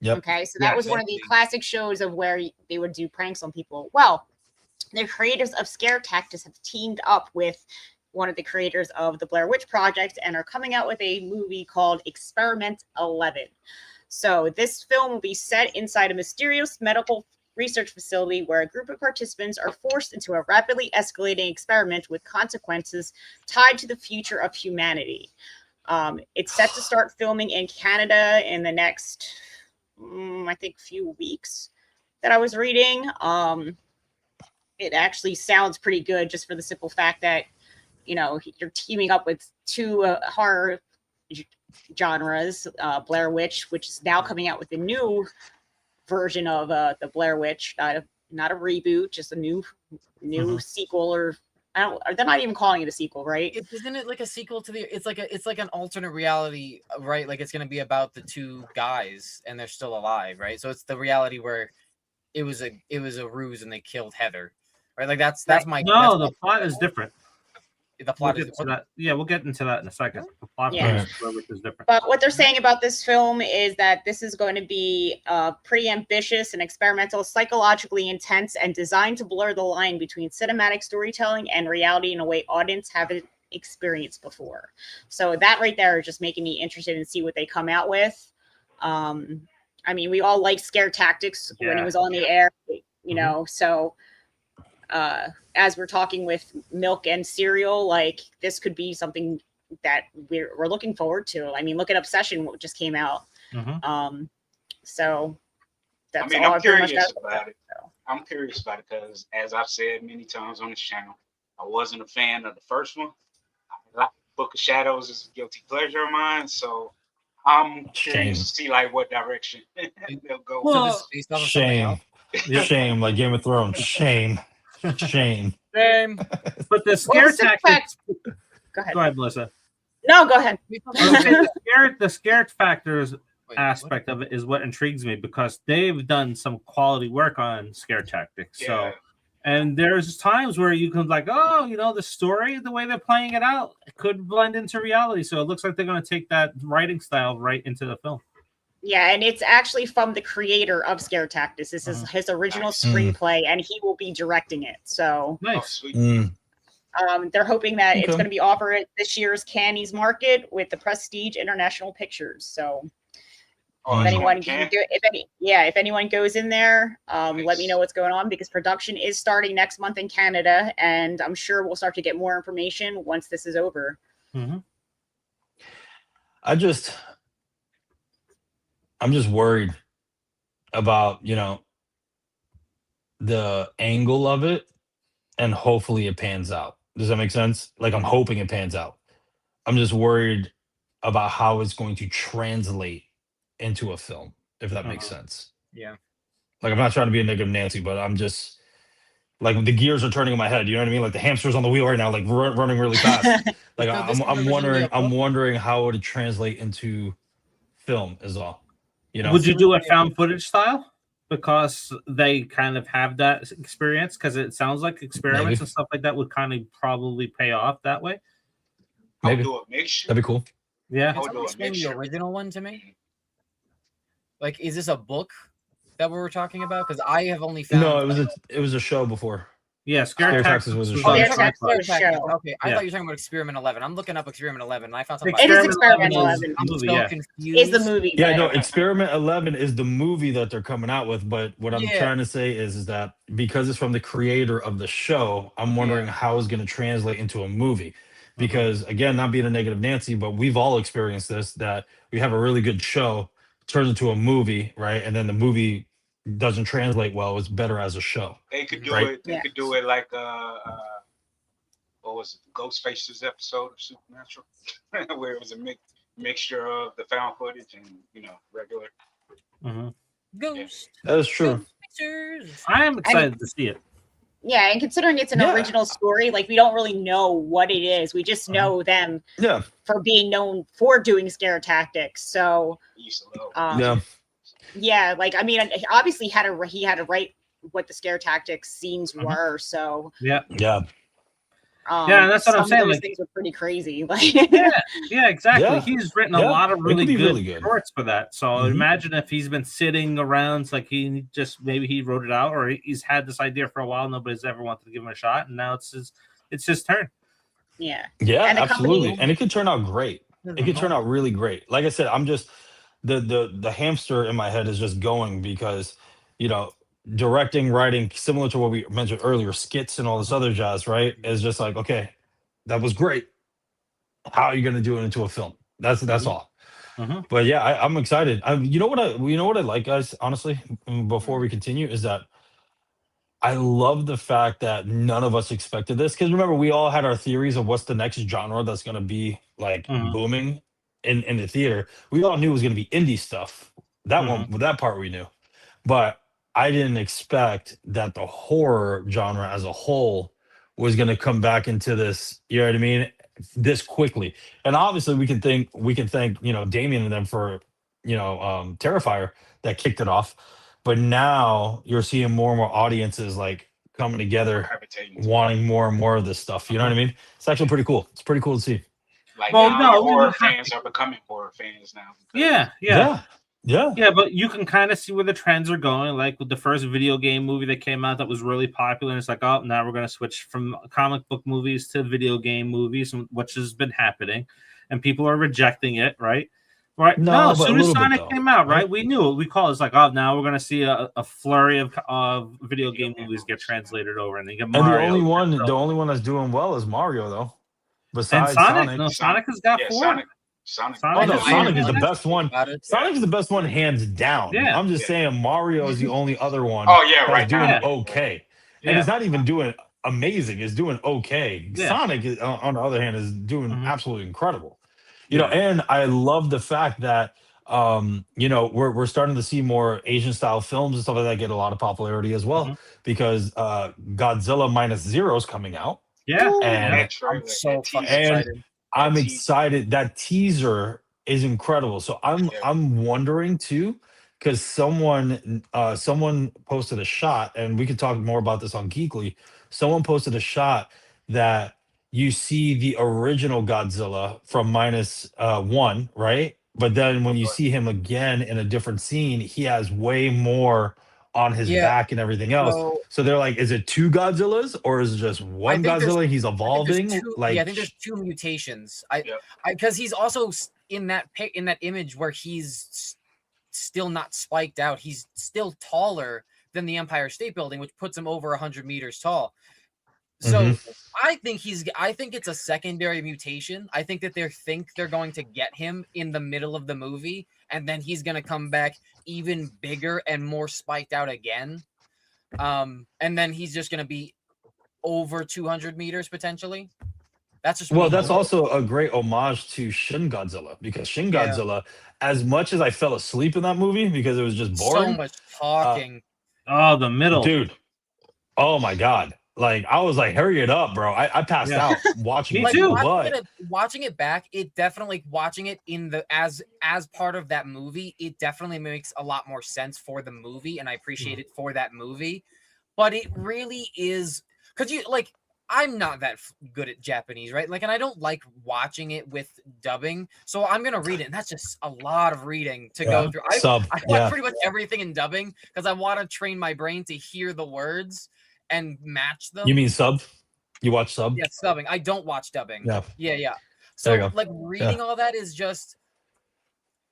Speaker 7: Yep.
Speaker 5: Okay, so that
Speaker 1: Yeah,
Speaker 5: was one of the
Speaker 1: definitely.
Speaker 5: classic shows of where they would do pranks on people. Well, the creators of Scare Tactics have teamed up with one of the creators of the Blair Witch Project and are coming out with a movie called Experiment 11. So this film will be set inside a mysterious medical research facility where a group of participants are forced into a rapidly escalating experiment with consequences tied to the future of humanity. It's set to start filming in Canada in the next, I think, few weeks that I was reading. It actually sounds pretty good just for the simple fact that, you know, you're teaming up with two horror genres, Blair Witch, which is now coming out with a new version of the Blair Witch, not a reboot, just a new sequel, or I don't. They're not even calling it a sequel, right?
Speaker 1: Isn't it like a sequel to the? It's like an alternate reality, right? Like it's gonna be about the two guys and they're still alive, right? So it's the reality where it was a ruse and they killed Heather, right? Like that's my
Speaker 2: No, the plot is different.
Speaker 1: The
Speaker 2: We'll
Speaker 1: plot
Speaker 2: get
Speaker 1: is
Speaker 2: to that. Yeah, we'll get into that in a second. The plot
Speaker 5: Yeah.
Speaker 2: is different.
Speaker 5: But what they're saying about this film is that this is going to be pretty ambitious and experimental, psychologically intense, and designed to blur the line between cinematic storytelling and reality in a way audience haven't experienced before. So that right there is just making me interested in see what they come out with. I mean, we all liked Scare Tactics when it was on the air, you know, so as we're talking with milk and cereal, like this could be something that we're looking forward to. I mean, look at Obsession, what just came out. So that's all
Speaker 3: I'm
Speaker 5: pretty much
Speaker 3: curious
Speaker 5: got.
Speaker 3: about it. I'm curious about it because, as I've said many times on this channel, I wasn't a fan of the first one. Book of Shadows is a guilty pleasure of mine, so I'm curious to see like what direction they'll go.
Speaker 1: So this is based off of something
Speaker 7: Shame.
Speaker 1: else?
Speaker 7: Shame, like Game of Thrones. Shame. Shame.
Speaker 2: But the scare tactics.
Speaker 5: Go ahead.
Speaker 2: Go ahead, Melissa.
Speaker 5: No, go ahead.
Speaker 2: The scare factors aspect of it is what intrigues me because they've done some quality work on scare tactics. So, and there's times where you can like, oh, you know, the story, the way they're playing it out, could blend into reality. So it looks like they're going to take that writing style right into the film.
Speaker 5: Yeah, and it's actually from the creator of Scare Tactics. This is his original screenplay, and he will be directing it. So
Speaker 2: nice.
Speaker 5: They're hoping that it's going to be offered at this year's Cannes market with the Prestige International Pictures. So if anyone if anyone goes in there, let me know what's going on because production is starting next month in Canada, and I'm sure we'll start to get more information once this is over.
Speaker 7: I'm just worried about, you know, the angle of it, and hopefully it pans out. Does that make sense? Like I'm hoping it pans out. I'm just worried about how it's going to translate into a film, if that makes sense.
Speaker 1: Yeah.
Speaker 7: Like I'm not trying to be a negative Nancy, but I'm just, Like the gears are turning in my head. You know what I mean? Like the hamster's on the wheel right now, like running really fast. Like
Speaker 1: So this was
Speaker 7: I'm
Speaker 1: originally a
Speaker 7: I'm
Speaker 1: book?
Speaker 7: wondering how it would translate into film is all. You know?
Speaker 2: Would you do a
Speaker 1: Originally
Speaker 2: found footage style? Because they kind of have that experience. Because it sounds like experiments
Speaker 7: Maybe.
Speaker 2: and stuff like that would kind of probably pay off that way.
Speaker 3: I would
Speaker 7: Maybe.
Speaker 3: do a mixture.
Speaker 7: That'd be cool.
Speaker 2: Yeah.
Speaker 3: I
Speaker 1: Can
Speaker 3: would
Speaker 1: someone
Speaker 3: do a
Speaker 1: explain the
Speaker 3: mixture.
Speaker 1: original one to me? Like, is this a book that we were talking about? Because I have only found.
Speaker 7: No, it was a show before.
Speaker 2: Yeah. Scare
Speaker 7: Scare
Speaker 2: Tactics
Speaker 7: Tactics was a
Speaker 2: was
Speaker 7: show.
Speaker 2: on
Speaker 5: Scare
Speaker 2: Sci-Fi.
Speaker 5: Tactics was a
Speaker 1: Tactics.
Speaker 5: show.
Speaker 1: Okay, I
Speaker 2: Yeah.
Speaker 1: thought you were talking about Experiment 11. I'm looking up Experiment 11, and I found something.
Speaker 5: It is
Speaker 1: like,
Speaker 5: Experiment
Speaker 2: 11.
Speaker 5: 11.
Speaker 1: I'm
Speaker 2: Movie,
Speaker 1: so
Speaker 2: yeah.
Speaker 1: confused.
Speaker 5: Is the movie?
Speaker 7: Yeah,
Speaker 5: but-
Speaker 7: no, Experiment 11 is the movie that they're coming out with, but what I'm
Speaker 1: Yeah.
Speaker 7: trying to say is that because it's from the creator of the show, I'm wondering how it's going to translate into a movie. Because again, not being a negative Nancy, but we've all experienced this, that we have a really good show, turns into a movie, right? And then the movie doesn't translate well. It's better as a show.
Speaker 3: They could do
Speaker 7: Right.
Speaker 3: it. They could do it like what was it? Ghostface's episode of Supernatural, where it was a mixture of the found footage and regular.
Speaker 2: Mhm.
Speaker 1: Ghost.
Speaker 7: That is true.
Speaker 1: Ghost pictures.
Speaker 2: I am excited to see it.
Speaker 5: Yeah, and considering it's an
Speaker 7: Yeah.
Speaker 5: original story, like we don't really know what it is. We just know them
Speaker 7: Yeah.
Speaker 5: for being known for doing scare tactics. So,
Speaker 3: We used to love.
Speaker 7: Yeah.
Speaker 5: yeah, like I mean, obviously he had to write what the scare tactics scenes
Speaker 2: Mhm.
Speaker 5: were. So,
Speaker 7: Yeah.
Speaker 2: Yeah, and that's what I'm
Speaker 5: some
Speaker 2: saying,
Speaker 5: of those
Speaker 2: like-
Speaker 5: things were pretty crazy. Like,
Speaker 2: Yeah, exactly.
Speaker 7: Yeah.
Speaker 2: He's written a
Speaker 7: Yeah.
Speaker 2: lot of
Speaker 7: It
Speaker 2: really
Speaker 7: could be
Speaker 2: good,
Speaker 7: really good.
Speaker 2: shorts for that. So
Speaker 7: Mhm.
Speaker 2: imagine if he's been sitting around, it's like he just maybe he wrote it out, or he's had this idea for a while. Nobody's ever wanted to give him a shot, and now it's his turn.
Speaker 5: yeah,
Speaker 7: Yeah,
Speaker 5: And the
Speaker 7: absolutely.
Speaker 5: company-
Speaker 7: And it could turn out great. It could turn out really great. Like I said, I'm just the hamster in my head is just going because, directing, writing, similar to what we mentioned earlier, skits and all this other jazz, right? Is just like, okay, that was great. How are you going to do it into a film? That's all.
Speaker 2: Mhm.
Speaker 7: But yeah, I'm excited. You know what I like, guys. Honestly, before we continue, is that I love the fact that none of us expected this. Because remember, we all had our theories of what's the next genre that's going to be like
Speaker 2: Mhm.
Speaker 7: booming in the theater. We all knew it was going to be indie stuff. That part we knew, but I didn't expect that the horror genre as a whole was going to come back into this. You know what I mean? This quickly. And obviously, we can thank Damien and them for Terrifier that kicked it off. But now you're seeing more and more audiences like coming together,
Speaker 3: Gravitating to
Speaker 7: wanting more and more of this stuff. You know what I mean? It's actually pretty cool. It's pretty cool to see.
Speaker 3: like
Speaker 2: Well,
Speaker 3: now
Speaker 2: no, we
Speaker 3: horror
Speaker 2: would have
Speaker 3: fans are becoming horror fans now.
Speaker 2: Yeah.
Speaker 7: Yeah.
Speaker 2: But you can kind of see where the trends are going. Like with the first video game movie that came out that was really popular, and it's like, oh, now we're going to switch from comic book movies to video game movies, which has been happening, and people are rejecting it, right? Right.
Speaker 7: No,
Speaker 2: as
Speaker 7: but a
Speaker 2: soon as
Speaker 7: little bit,
Speaker 2: Sonic
Speaker 7: though,
Speaker 2: came out,
Speaker 7: right?
Speaker 2: right? We knew it. We call it. It's like, oh, now we're going to see a flurry of video game movies get translated over, and they get
Speaker 7: And
Speaker 2: Mario.
Speaker 7: the only one that's doing well is Mario, though.
Speaker 2: And
Speaker 7: Besides
Speaker 2: Sonic. No, Sonic has got
Speaker 3: Yeah,
Speaker 2: 4.
Speaker 3: Sonic.
Speaker 7: Oh no,
Speaker 2: Sonic
Speaker 7: Sonic is the
Speaker 2: Sonic-
Speaker 7: best one. Sonic is the best one, hands down.
Speaker 2: Yeah.
Speaker 7: I'm just saying Mario is the only other one.
Speaker 3: Oh yeah,
Speaker 7: that's
Speaker 3: right
Speaker 7: doing
Speaker 3: now.
Speaker 7: okay, and
Speaker 2: Yeah.
Speaker 7: it's not even doing amazing. It's doing okay.
Speaker 2: Yeah.
Speaker 7: Sonic, on the other hand, is doing
Speaker 2: Mhm.
Speaker 7: absolutely incredible.
Speaker 2: Yeah.
Speaker 7: And I love the fact that we're starting to see more Asian style films and stuff like that get a lot of popularity as well,
Speaker 2: Mhm.
Speaker 7: because Godzilla Minus Zero is coming out.
Speaker 2: Yeah.
Speaker 7: And
Speaker 3: That trailer,
Speaker 1: I'm so
Speaker 3: that
Speaker 1: fucking
Speaker 3: teaser.
Speaker 7: and-
Speaker 1: excited.
Speaker 7: I'm
Speaker 3: That teaser.
Speaker 7: excited. That teaser is incredible. So
Speaker 3: Yeah.
Speaker 7: I'm wondering too, because someone posted a shot, and we could talk more about this on Geekly. Someone posted a shot that you see the original Godzilla from -1, right? But then when you see him again in a different scene, he has way more on his
Speaker 1: Yeah.
Speaker 7: back and everything else.
Speaker 1: So
Speaker 7: So they're like, is it 2 Godzillas or is it just one
Speaker 1: think there's-
Speaker 7: Godzilla? He's
Speaker 1: I think
Speaker 7: evolving.
Speaker 1: there's two,
Speaker 7: Like,
Speaker 1: I think there's 2 mutations.
Speaker 3: Yep.
Speaker 1: Because he's also in that image where he's still not spiked out. He's still taller than the Empire State Building, which puts him over 100 meters tall. So I think it's a secondary mutation. I think that they're going to get him in the middle of the movie, and then he's going to come back even bigger and more spiked out again. And then he's just going to be over 200 meters potentially. That's just
Speaker 7: well,
Speaker 1: me.
Speaker 7: that's also a great homage to Shin Godzilla, because Shin
Speaker 1: Yeah.
Speaker 7: Godzilla, as much as I fell asleep in that movie because it was just
Speaker 1: so
Speaker 7: boring,
Speaker 1: much talking.
Speaker 2: Oh, the middle.
Speaker 7: dude. Oh my god! Like I was like, hurry it up, bro. I passed
Speaker 2: Yeah.
Speaker 7: out watching
Speaker 2: Me
Speaker 7: it.
Speaker 1: Like
Speaker 2: too.
Speaker 1: watching it back, it definitely watching it in the as part of that movie, it definitely makes a lot more sense for the movie, and I appreciate it for that movie. But it really is because you like I'm not that good at Japanese, right? Like, and I don't like watching it with dubbing, so I'm gonna read it, and that's just a lot of reading to go through. I watch
Speaker 7: Yeah.
Speaker 1: pretty much everything in dubbing because I want to train my brain to hear the words and match them.
Speaker 7: You mean sub? You watch sub?
Speaker 1: Yeah, subbing. I don't watch dubbing.
Speaker 7: Yeah.
Speaker 1: Yeah.
Speaker 7: There you
Speaker 1: So
Speaker 7: go.
Speaker 1: like reading all that is just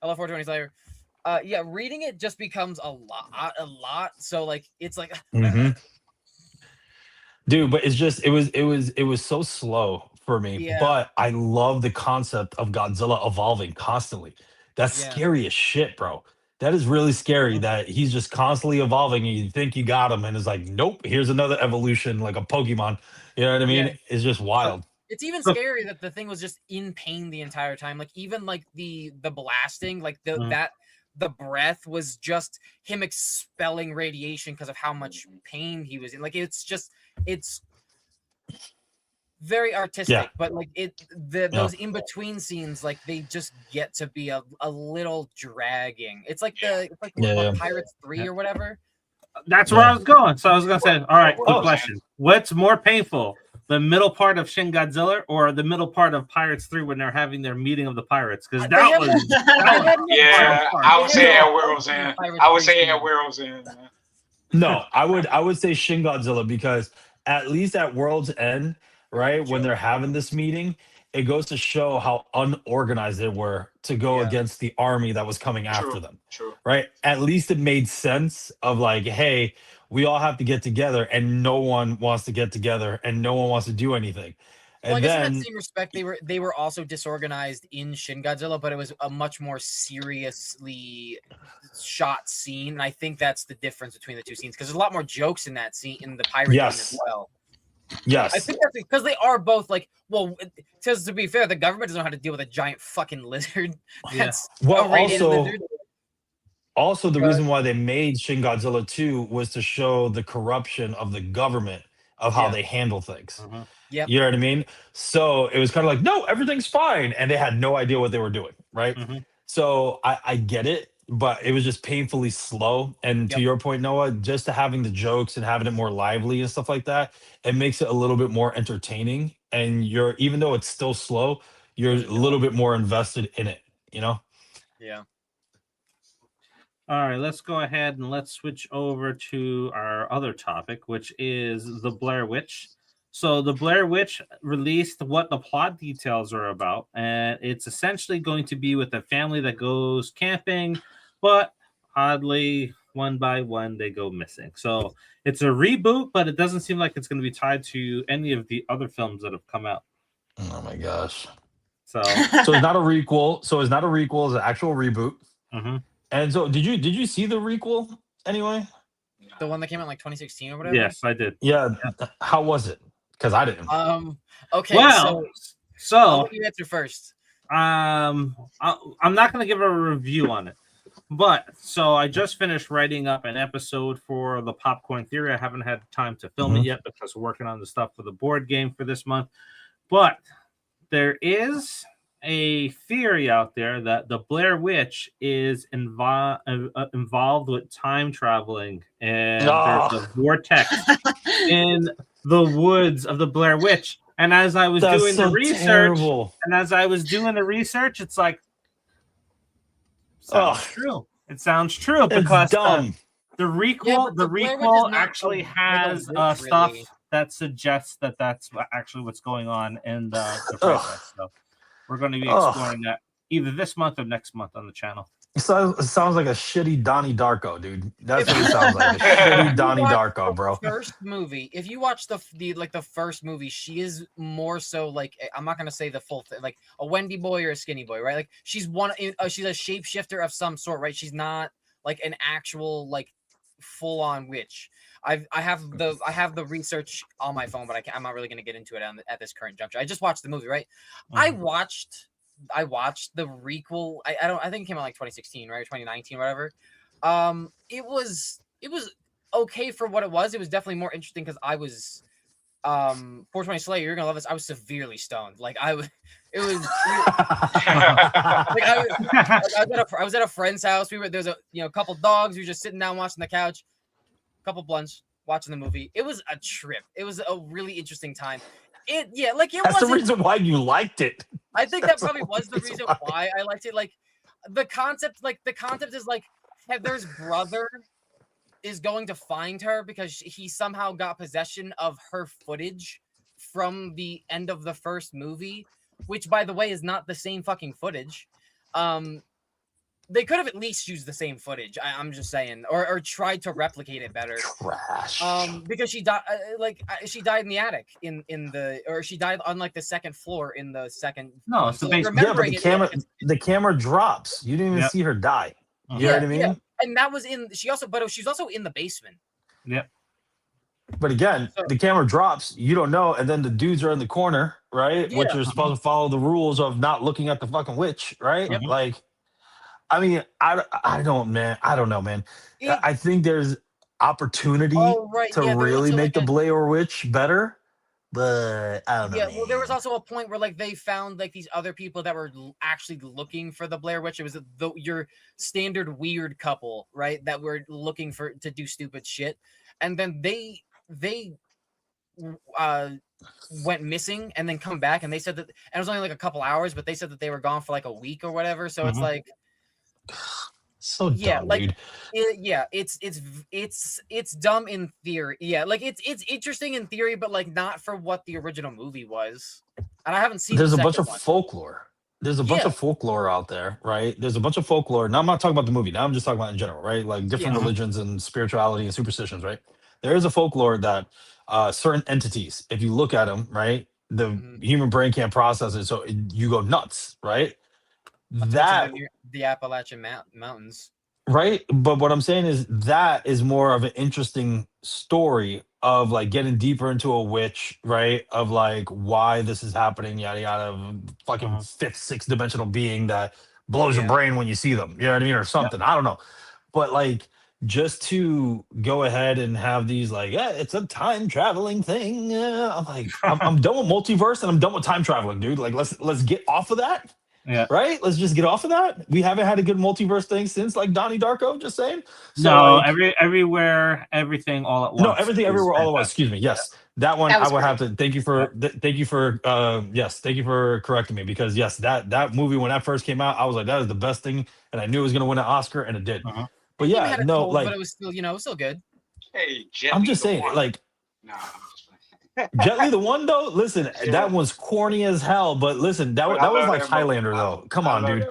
Speaker 1: I love 420 Slayer. Yeah, reading it just becomes a lot. So like it's like
Speaker 7: Mm-hmm. Dude, but it's just it was so slow for me.
Speaker 1: Yeah.
Speaker 7: But I love the concept of Godzilla evolving constantly. That's
Speaker 1: Yeah.
Speaker 7: scary as shit, bro. That is really scary that he's just constantly evolving and you think you got him and it's like, nope, here's another evolution like a Pokemon. You know what I mean?
Speaker 1: Yeah.
Speaker 7: It's just wild.
Speaker 1: It's even scary that the thing was just in pain the entire time. Like even like the blasting, like the breath was just him expelling radiation because of how much pain he was in. Like it's very artistic, but like those in between scenes, like they just get to be a little dragging. It's like Pirates 3 or whatever.
Speaker 2: That's where I was going. So I was gonna say, all right, quick question: what's more painful, the middle part of Shin Godzilla or the middle part of Pirates 3 when they're having their meeting of the pirates? Because that was
Speaker 3: I would say at World's End. I would say at World's End.
Speaker 7: No, I would say Shin Godzilla because at least at World's End, right, when they're having this meeting, it goes to show how unorganized they were to go against the army that was coming after them.
Speaker 3: True.
Speaker 7: Right? At least it made sense of like, hey, we all have to get together and no one wants to get together and no one wants to do anything.
Speaker 1: Well,
Speaker 7: And
Speaker 1: I guess
Speaker 7: then
Speaker 1: in that same respect, they were also disorganized in Shin Godzilla, but it was a much more seriously shot scene. And I think that's the difference between the two scenes because there's a lot more jokes in that scene in the pirate scene as well.
Speaker 7: Yes.
Speaker 1: I think that's because they are both like, well, because to be fair, the government doesn't know how to deal with a giant fucking lizard. That's
Speaker 7: well,
Speaker 1: a radiated lizard.
Speaker 7: Also, the reason why they made Shin Godzilla 2 was to show the corruption of the government of how they handle things.
Speaker 1: Yep.
Speaker 7: You know what I mean? So it was kind of like, no, everything's fine. And they had no idea what they were doing. Right. So I get it, but it was just painfully slow. And to your point, Noah, just to having the jokes and having it more lively and stuff like that, it makes it a little bit more entertaining. And even though it's still slow, you're a little bit more invested in it, you know?
Speaker 1: Yeah.
Speaker 2: All right, let's go ahead and let's switch over to our other topic, which is the Blair Witch. So the Blair Witch released what the plot details are about, and it's essentially going to be with a family that goes camping, but oddly, one by one, they go missing. So it's a reboot, but it doesn't seem like it's going to be tied to any of the other films that have come out.
Speaker 7: Oh my gosh.
Speaker 2: So
Speaker 7: it's not a requel. So it's not a requel, it's an actual reboot.
Speaker 2: Mm-hmm.
Speaker 7: And so did you see the requel anyway?
Speaker 1: The one that came out in like 2016 or whatever?
Speaker 2: Yes, I did.
Speaker 7: Yeah. How was it? Because I didn't.
Speaker 1: Okay.
Speaker 2: Well, so
Speaker 1: I'll let you answer first.
Speaker 2: I'm not going to give a review on it, but so I just finished writing up an episode for the Popcorn Theory. I haven't had time to film it yet because we're working on the stuff for the board game for this month. But there is a theory out there that the Blair Witch is involved with time traveling, and there's a vortex in the woods of the Blair Witch. And as I was doing the research, it's like, sounds true. It sounds true because the requel actually has stuff that suggests that that's actually what's going on in the franchise. So we're going to be exploring that either this month or next month on the channel.
Speaker 7: It sounds like a shitty Donnie Darko, dude. That's what it sounds like. A shitty Donnie Darko, bro.
Speaker 1: First movie. If you watch the first movie, she is more so like, I'm not gonna say the full thing, like a Wendy boy or a skinny boy, right? Like she's she's a shapeshifter of some sort, right? She's not like an actual like full on witch. I have the research on my phone, but I'm not really gonna get into it at this current juncture. I just watched the movie, right? I watched the requel. I think it came out like 2016, right? 2019, whatever. It was okay for what it was. It was definitely more interesting because I was 420 Slayer, you're gonna love this. I was severely stoned. Like I was I was at a friend's house. There's a couple dogs. We were just sitting down watching the couch, couple blunts, watching the movie. It was a trip. It was a really interesting time.
Speaker 7: That's the reason why you liked it.
Speaker 1: I think that probably was the reason why I liked it. Like the concept is like Heather's brother is going to find her because he somehow got possession of her footage from the end of the first movie, which by the way is not the same fucking footage. They could have at least used the same footage. I'm just saying, or tried to replicate it better.
Speaker 7: Trash.
Speaker 1: Because she died, she died in the attic or she died on like the second floor in the second.
Speaker 2: No, it's the basement.
Speaker 7: Yeah, but the camera drops. You didn't even see her die. You know what I mean?
Speaker 1: Yeah. And that was she's also in the basement.
Speaker 2: Yep.
Speaker 7: But again, the camera drops. You don't know, and then the dudes are in the corner, right?
Speaker 1: Yeah.
Speaker 7: Which are supposed to follow the rules of not looking at the fucking witch, right?
Speaker 1: Yep.
Speaker 7: Like. I mean, I don't know, man. I think there's opportunity to really make the Blair Witch better, but I don't know.
Speaker 1: Yeah, well, there was also a point where like they found like these other people that were actually looking for the Blair Witch. It was your standard weird couple, right? That were looking to do stupid shit, and then they went missing and then come back, and they said that, and it was only like a couple hours, but they said that they were gone for like a week or whatever. So it's like.
Speaker 7: So dumb,
Speaker 1: like
Speaker 7: dude.
Speaker 1: It's dumb in theory. Yeah, like it's interesting in theory, but like not for what the original movie was. And I haven't seen.
Speaker 7: There's a bunch of folklore. There's a bunch of folklore out there, right? There's a bunch of folklore. Now I'm not talking about the movie. Now I'm just talking about in general, right? Like different religions and spirituality and superstitions, right? There is a folklore that certain entities, if you look at them, right, the human brain can't process it, so you go nuts, right? That
Speaker 1: the Appalachian Mountains,
Speaker 7: right? But what I'm saying is that is more of an interesting story of like getting deeper into a witch, right? Of like why this is happening, yada yada, fucking fifth, sixth dimensional being that blows your brain when you see them, you know what I mean, or something. I don't know, but like just to go ahead and have these like, it's a time traveling thing. I'm like, I'm done with multiverse and I'm done with time traveling, dude. Like let's get off of that.
Speaker 2: Yeah.
Speaker 7: Right. Let's just get off of that. We haven't had a good multiverse thing since like Donnie Darko. Just saying. So,
Speaker 2: no,
Speaker 7: like,
Speaker 2: everywhere, everything, all at once.
Speaker 7: No, everything, everywhere, all at once. Excuse me. Yes, that one I would have to. Thank you for. Thank you for correcting me because yes, that movie when that first came out, I was like, that is the best thing, and I knew it was going to win an Oscar, and it did. But yeah, no, like,
Speaker 1: but it was still, it was still good.
Speaker 3: Hey,
Speaker 7: I'm just saying, like.
Speaker 3: Nah.
Speaker 7: Jet Li the one though. Listen, that was corny as hell. But listen, that was like Highlander though. Come on, dude.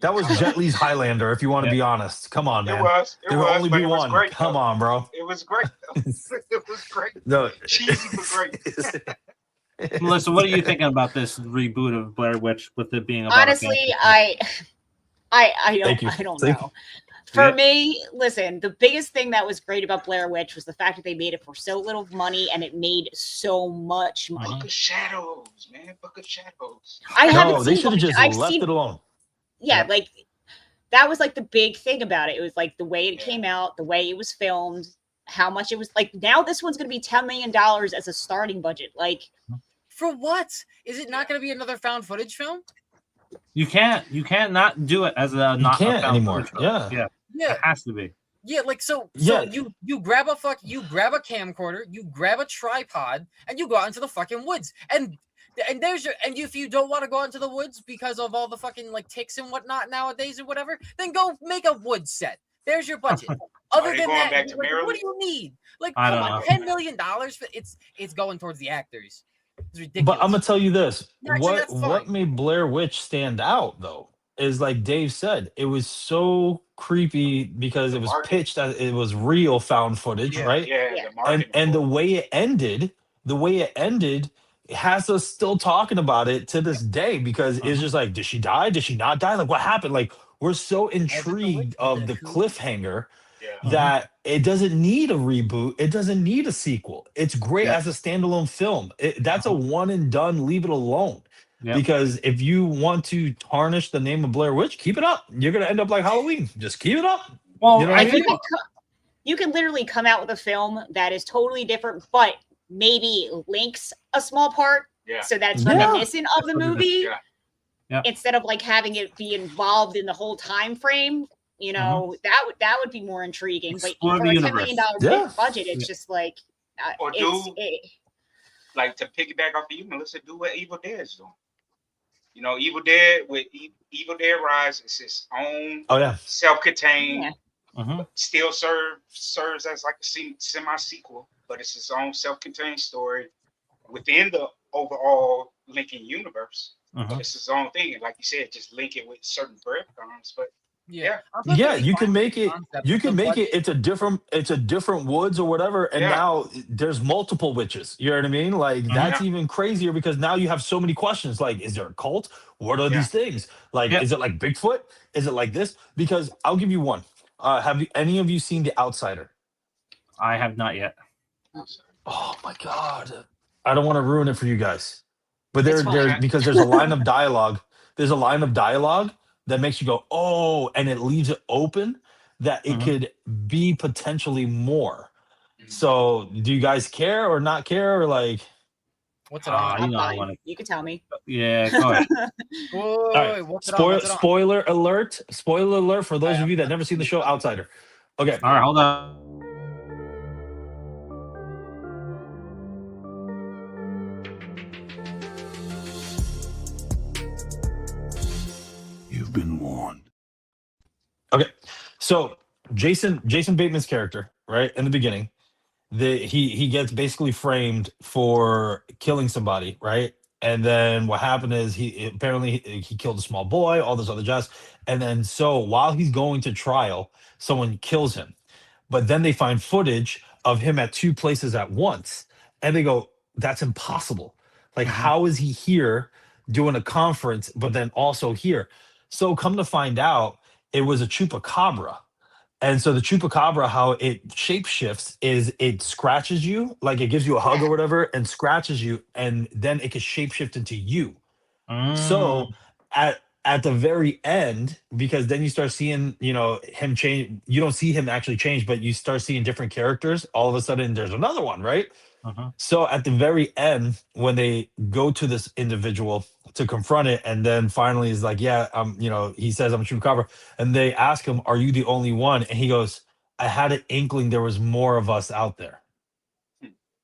Speaker 7: That was Jet Li's Highlander. If you want to be honest, come on, man. There will only be one.
Speaker 3: Great,
Speaker 7: come on, bro.
Speaker 3: It was great. It was great.
Speaker 7: No,
Speaker 3: cheesy but great.
Speaker 2: Melissa, what are you thinking about this reboot of Blair Witch with it being about
Speaker 5: honestly, I don't know. For me, listen, the biggest thing that was great about Blair Witch was the fact that they made it for so little money and it made so much money.
Speaker 3: Book of Shadows, man. Book of Shadows.
Speaker 7: They should have just left it alone.
Speaker 5: Yeah, like that was like the big thing about it. It was like the way it came out, the way it was filmed, how much it was like. Now this one's going to be $10 million as a starting budget. Like,
Speaker 1: for what? Is it not going to be another found footage film?
Speaker 2: You can't not do it as a not
Speaker 7: can't anymore. Yeah.
Speaker 2: It has to be.
Speaker 1: Yeah, like so you grab a camcorder, you grab a tripod, and you go out into the fucking woods. And if you don't want to go out into the woods because of all the fucking like ticks and whatnot nowadays or whatever, then go make a wood set. There's your budget. Other than that, what do you need? Like, come on, $10 million for it's going towards the actors. It's ridiculous.
Speaker 7: But I'm gonna tell you this: what made Blair Witch stand out though is like Dave said, it was so creepy because it was pitched as it was real found footage, right?
Speaker 3: Yeah.
Speaker 7: And the way it ended, it has us still talking about it to this day because it's just like, did she die? Did she not die? Like, what happened? Like, we're so intrigued of the cliffhanger that it doesn't need a reboot. It doesn't need a sequel. It's great as a standalone film. That's a one and done. Leave it alone. Because if you want to tarnish the name of Blair Witch, keep it up. You're gonna end up like Halloween. Just keep it up.
Speaker 2: Well,
Speaker 7: you know
Speaker 2: I think
Speaker 5: you can literally come out with a film that is totally different, but maybe links a small part so that it's reminiscent of the movie.
Speaker 2: Yeah.
Speaker 5: Instead of like having it be involved in the whole time frame, you know, that would be more intriguing.
Speaker 2: Explore
Speaker 5: But
Speaker 2: the
Speaker 5: for a $10
Speaker 2: universe.
Speaker 5: million budget, it's just like
Speaker 3: Or like to piggyback off of you, Melissa, do what Evil Dead is doing. You know, Evil Dead with Evil Dead Rise is its own self-contained, still serves as like a semi-sequel, but it's its own self-contained story within the overall Lincoln universe. It's its own thing, and like you said, just link it with certain breadcrumbs. But
Speaker 7: yeah, you can make it. You can make it. It's a different woods or whatever, and now there's multiple witches. You know what I mean? Like that's even crazier because now you have so many questions. Like, is there a cult? What are these things? Like, is it like Bigfoot? Is it like this? Because I'll give you one. Have any of you seen The Outsider?
Speaker 2: I have not yet.
Speaker 7: Oh my god! I don't want to ruin it for you guys, but there's because there's a line of dialogue. There's a line of dialogue that makes you go, oh, and it leaves it open that it could be potentially more. So, do you guys care or not care, or like?
Speaker 1: What's it on?
Speaker 5: You can tell me.
Speaker 2: Yeah, go ahead.
Speaker 1: Whoa,
Speaker 7: right.
Speaker 1: what's it on?
Speaker 7: Spoiler alert! Spoiler alert for those of you that never seen the show Outsider. Okay.
Speaker 2: All right, hold on.
Speaker 8: You've been warned.
Speaker 7: Okay, so Jason Bateman's character, right in the beginning, he gets basically framed for killing somebody, right? And then what happened is he killed a small boy, all this other jazz, and then so while he's going to trial, someone kills him, but then they find footage of him at two places at once, and they go, "That's impossible. Like, how is he here doing a conference, but then also here?" So come to find out, it was a chupacabra. And so the chupacabra, how it shapeshifts is it scratches you, like it gives you a hug or whatever, and scratches you, and then it can shapeshift into you. So at the very end, because then you start seeing, him change. You don't see him actually change, but you start seeing different characters. All of a sudden, there's another one, right? So at the very end, when they go to this individual to confront it, and then finally is like, he says, "I'm a chupacabra," and they ask him, "Are you the only one?" And he goes, "I had an inkling there was more of us out there."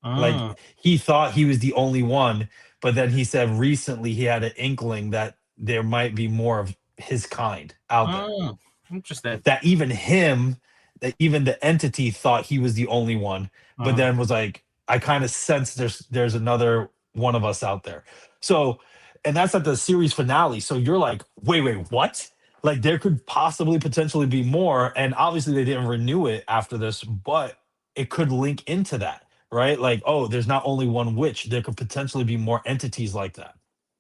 Speaker 7: Like he thought he was the only one, but then he said recently he had an inkling that there might be more of his kind out there.
Speaker 2: Interesting.
Speaker 7: That even the entity thought he was the only one, but then was like, I kind of sense there's another one of us out there. So, and that's at the series finale. So you're like, wait, what? Like there could possibly potentially be more. And obviously they didn't renew it after this, but it could link into that, right? Like, oh, there's not only one witch. There could potentially be more entities like that.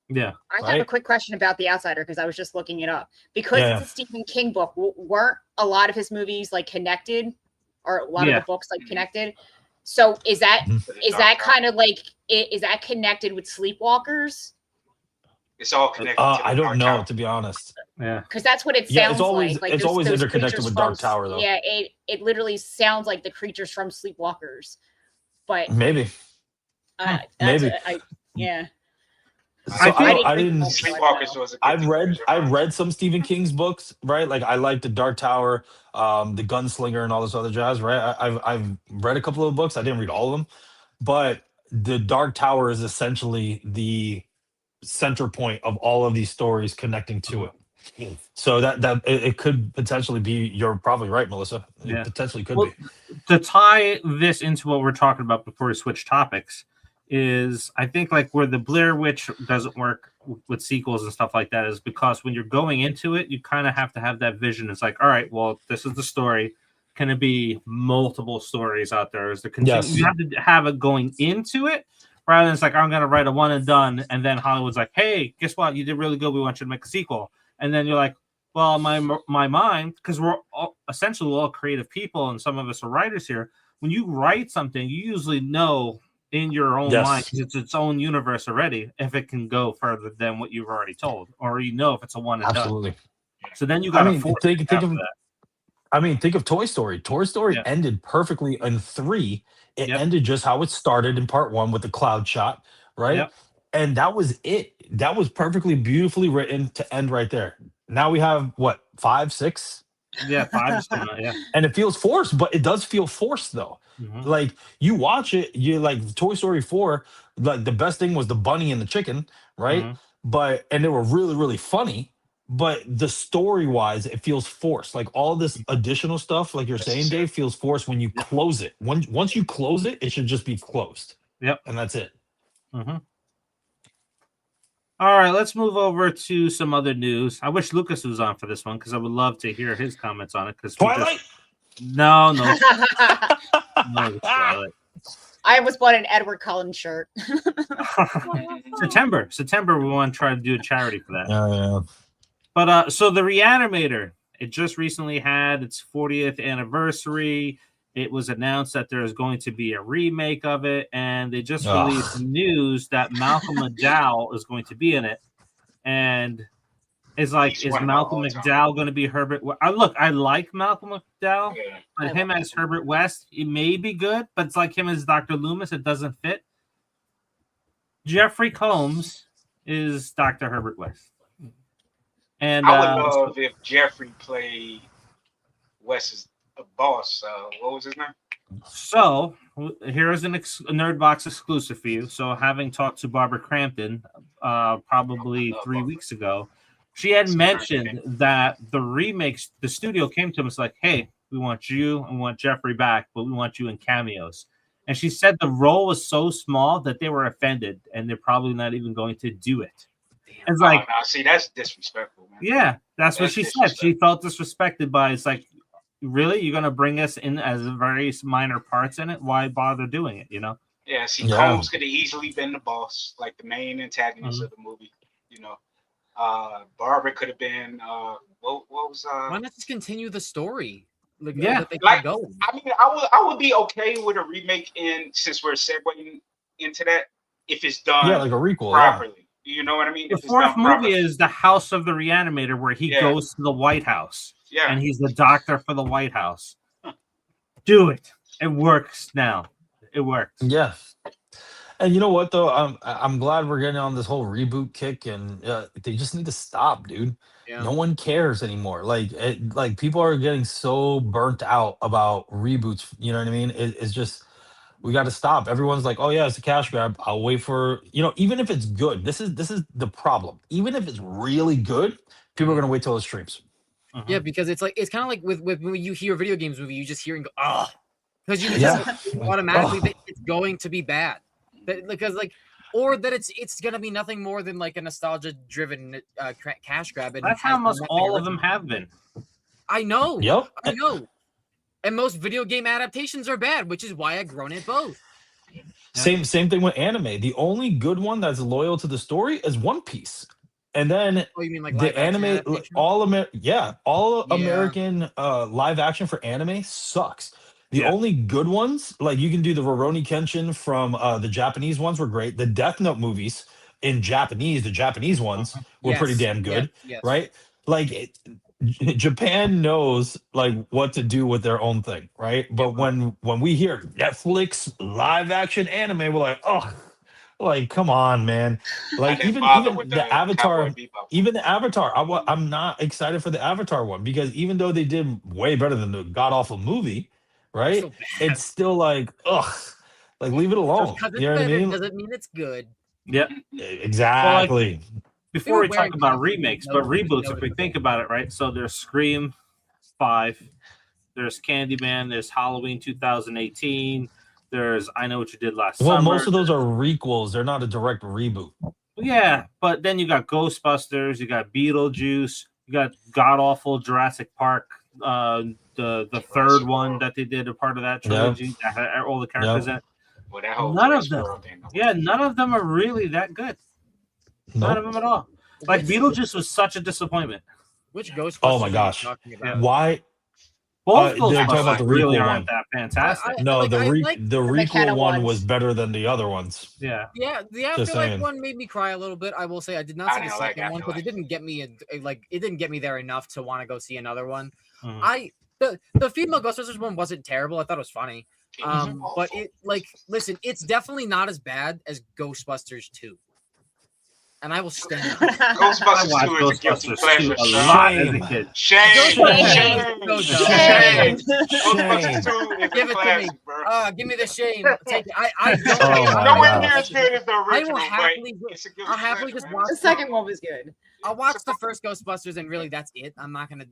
Speaker 2: Yeah.
Speaker 5: I have a quick question about The Outsider because I was just looking it up. Because it's a Stephen King book, weren't a lot of his movies like connected, or a lot of the books like connected? So is that kind of like is that connected with Sleepwalkers?
Speaker 3: It's all connected.
Speaker 7: I don't know, to be honest.
Speaker 2: Yeah,
Speaker 5: because that's what it sounds like. Like
Speaker 7: it's always interconnected with Dark Tower, though.
Speaker 5: Yeah, it literally sounds like the creatures from Sleepwalkers, but
Speaker 7: maybe.
Speaker 5: Maybe.
Speaker 7: So I didn't.
Speaker 3: Sleepwalkers was.
Speaker 7: I've read some Stephen King's books, right? Like I like the Dark Tower, the Gunslinger, and all this other jazz, right? I've read a couple of books. I didn't read all of them, but the Dark Tower is essentially the center point of all of these stories connecting to it. So that it could potentially be. You're probably right, Melissa. It potentially could be.
Speaker 2: To tie this into what we're talking about before we switch topics. Is I think like where the Blair Witch doesn't work with sequels and stuff like that is because when you're going into it, you kind of have to have that vision. It's like, all right, well, this is the story. Can it be multiple stories out there? Is the You have to have it going into it rather than it's like, I'm going to write a one and done. And then Hollywood's like, hey, guess what? You did really good. We want you to make a sequel. And then you're like, well, my mind, because we're essentially all creative people and some of us are writers here. When you write something, you usually know in your own mind, because it's its own universe already, if it can go further than what you've already told, or if it's a one and done. So then you got to
Speaker 7: I mean, think of Toy Story. Toy Story
Speaker 2: Yeah.
Speaker 7: ended perfectly in 3. It
Speaker 2: Yep.
Speaker 7: ended just how it started in part 1 with the cloud shot, right?
Speaker 2: Yep.
Speaker 7: And that was it. That was perfectly beautifully written to end right there. Now we have what, 5, 6?
Speaker 2: Yeah, 5 is coming out, yeah.
Speaker 7: And it feels forced, but it does feel forced though.
Speaker 2: Mhm.
Speaker 7: Like you watch it, you like Toy Story 4, like the best thing was the bunny and the chicken, right?
Speaker 2: Mhm.
Speaker 7: But and they were really, really funny. But the story wise, it feels forced. Like all this additional stuff, like you're saying, Dave, feels forced when you
Speaker 2: Yep.
Speaker 7: close it. Once you close it, it should just be closed.
Speaker 2: Yep.
Speaker 7: And that's it.
Speaker 2: Mhm. All right, let's move over to some other news. I wish Lukas was on for this one because I would love to hear his comments on it. Because
Speaker 7: Twilight.
Speaker 2: No, no, Twilight.
Speaker 5: I almost bought an Edward Cullen shirt.
Speaker 2: September, we want to try to do a charity for that.
Speaker 7: Yeah.
Speaker 2: But so the Reanimator, it just recently had its 40th anniversary. It was announced that there is going to be a remake of it, and they just released news that Malcolm McDowell is going to be in it. And it's like, is Malcolm McDowell going to be Herbert? I like Malcolm McDowell, but him as Herbert West, it may be good, but it's like him as Dr. Loomis, it doesn't fit. Jeffrey Combs is Dr. Herbert West. And
Speaker 3: I would love if Jeffrey played Wes's boss. What was his name?
Speaker 2: So here is a Nerdbox exclusive for you. So having talked to Barbara Crampton probably 3 weeks ago, she had mentioned that the remakes, the studio came to him and was like, hey, we want you and we want Jeffrey back, but we want you in cameos. And she said the role was so small that they were offended and they're probably not even going to do it. It's like,
Speaker 3: no, see, that's disrespectful, man.
Speaker 2: Yeah, that's what she said. She felt disrespected by it's like, really? You're going to bring us in as very minor parts in it? Why bother doing it, you know?
Speaker 3: Yeah, see, Combs could have easily been the boss, like the main antagonist of the movie, you know. Barbara could have been, what was...
Speaker 1: Why not just continue the story? Like,
Speaker 3: yeah,
Speaker 1: they
Speaker 3: like,
Speaker 1: going.
Speaker 3: I mean, I would be okay with a remake since we're segueing into that, if it's done
Speaker 7: like a requel,
Speaker 3: properly. You know what I mean?
Speaker 2: The fourth movie is The House of the Reanimator, where he goes to the White House.
Speaker 3: Yeah.
Speaker 2: And he's the doctor for the White House. Do it. It works now. It works.
Speaker 7: Yeah. And you know what, though? I'm glad we're getting on this whole reboot kick, and they just need to stop, dude. Yeah. No one cares anymore. Like people are getting so burnt out about reboots. You know what I mean? It's just... we got to stop. Everyone's like, oh yeah, it's a cash grab. I'll wait for, even if it's good. This is the problem. Even if it's really good, people are going to wait till it streams.
Speaker 1: Yeah, because it's kind of like with when you hear video games movie, you just hear and go, oh, because you just automatically that it's going to be bad. Because or that it's going to be nothing more than like a nostalgia driven cash grab. And
Speaker 2: that's how almost all of them have been.
Speaker 1: I know.
Speaker 7: Yep.
Speaker 1: I know. And most video game adaptations are bad, which is why I've grown at both.
Speaker 7: Same thing with anime. The only good one that's loyal to the story is One Piece. And then
Speaker 1: you mean like
Speaker 7: the anime, all American live action for anime sucks. The only good ones, like you can do the Rurouni Kenshin from the Japanese ones were great. The Death Note movies in Japanese, the Japanese ones were pretty damn good, right? Like Japan knows like what to do with their own thing, right? But when we hear Netflix live action anime, we're like, oh, like come on, man! Like even the Avatar, I'm not excited for the Avatar one because even though they did way better than the god awful movie, right? It's still like, ugh, like leave it alone.
Speaker 1: Just
Speaker 7: you know what I mean?
Speaker 1: Doesn't mean it's good.
Speaker 2: Yeah,
Speaker 7: exactly.
Speaker 2: Well, before we talk about remakes, but reboots, if we think about it, right? So there's Scream 5, there's Candyman, there's Halloween 2018, there's I Know What You Did Last Summer.
Speaker 7: Well, most of those are requels. They're not a direct reboot.
Speaker 2: Yeah, but then you got Ghostbusters, you got Beetlejuice, you got god-awful Jurassic Park, the third one that they did a part of that trilogy that had all the characters in it.
Speaker 3: Well,
Speaker 2: none of them are really that good. None of them at all. Like Beetlejuice was such a disappointment.
Speaker 1: Which Ghostbusters?
Speaker 7: Oh my gosh! Why?
Speaker 2: Both
Speaker 7: they're talking about the
Speaker 2: really
Speaker 7: requel
Speaker 2: aren't
Speaker 7: one.
Speaker 2: that fantastic.
Speaker 7: No, the requel one was better than the other ones.
Speaker 2: Yeah.
Speaker 1: The Afterlife one made me cry a little bit. I will say I did not see the second one because it didn't get me it didn't get me there enough to want to go see another one. The female Ghostbusters one wasn't terrible. I thought it was funny. But listen, it's definitely not as bad as Ghostbusters 2. And I will stand on it.
Speaker 3: Ghostbusters 2 is a guilty pleasure.
Speaker 2: A lot as a kid.
Speaker 3: Shame.
Speaker 1: Shame.
Speaker 3: Ghostbusters 2 is
Speaker 1: Give
Speaker 3: a
Speaker 1: it to me.
Speaker 3: classic, bro.
Speaker 1: Give me the shame. Take it. I don't.
Speaker 7: Oh my
Speaker 3: Nowhere
Speaker 7: God.
Speaker 3: near as good as the
Speaker 1: I
Speaker 3: original,
Speaker 1: will happily.
Speaker 3: but it's a guilty
Speaker 1: I'll happily
Speaker 3: pleasure,
Speaker 1: just
Speaker 3: man.
Speaker 1: watch
Speaker 5: The second one was good.
Speaker 1: I'll watch the first Ghostbusters, and really, that's it. I'm not gonna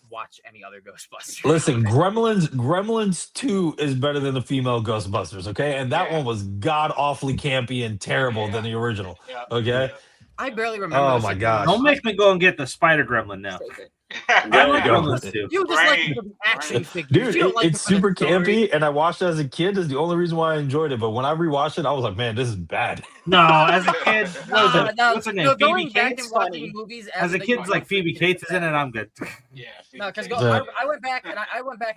Speaker 1: watch any other Ghostbusters.
Speaker 7: Listen, Gremlins 2 is better than the female Ghostbusters, okay? And that one was god awfully campy and terrible than the original.
Speaker 3: Yeah.
Speaker 7: Okay.
Speaker 1: I barely remember.
Speaker 7: Oh
Speaker 1: this
Speaker 7: my
Speaker 1: shit.
Speaker 7: gosh.
Speaker 2: Don't make me go and get the Spider Gremlin now. I
Speaker 7: There
Speaker 2: like
Speaker 7: you go.
Speaker 2: Gremlins too.
Speaker 1: You just like
Speaker 3: Right.
Speaker 1: the action figures.
Speaker 7: Dude,
Speaker 1: You don't like
Speaker 7: it's
Speaker 1: it for the
Speaker 7: super
Speaker 1: story.
Speaker 7: campy, and I watched it as a kid. Is the only reason why I enjoyed it. But when I rewatched it, I was like, "Man, this is bad."
Speaker 2: No, as a kid, what's her name?
Speaker 1: No,
Speaker 2: Phoebe
Speaker 1: going back
Speaker 2: Cates.
Speaker 1: and watching movies
Speaker 2: As a kid, it's like Phoebe Cates is in it. I'm good.
Speaker 3: Yeah.
Speaker 1: No, because
Speaker 7: Yeah.
Speaker 1: I went back and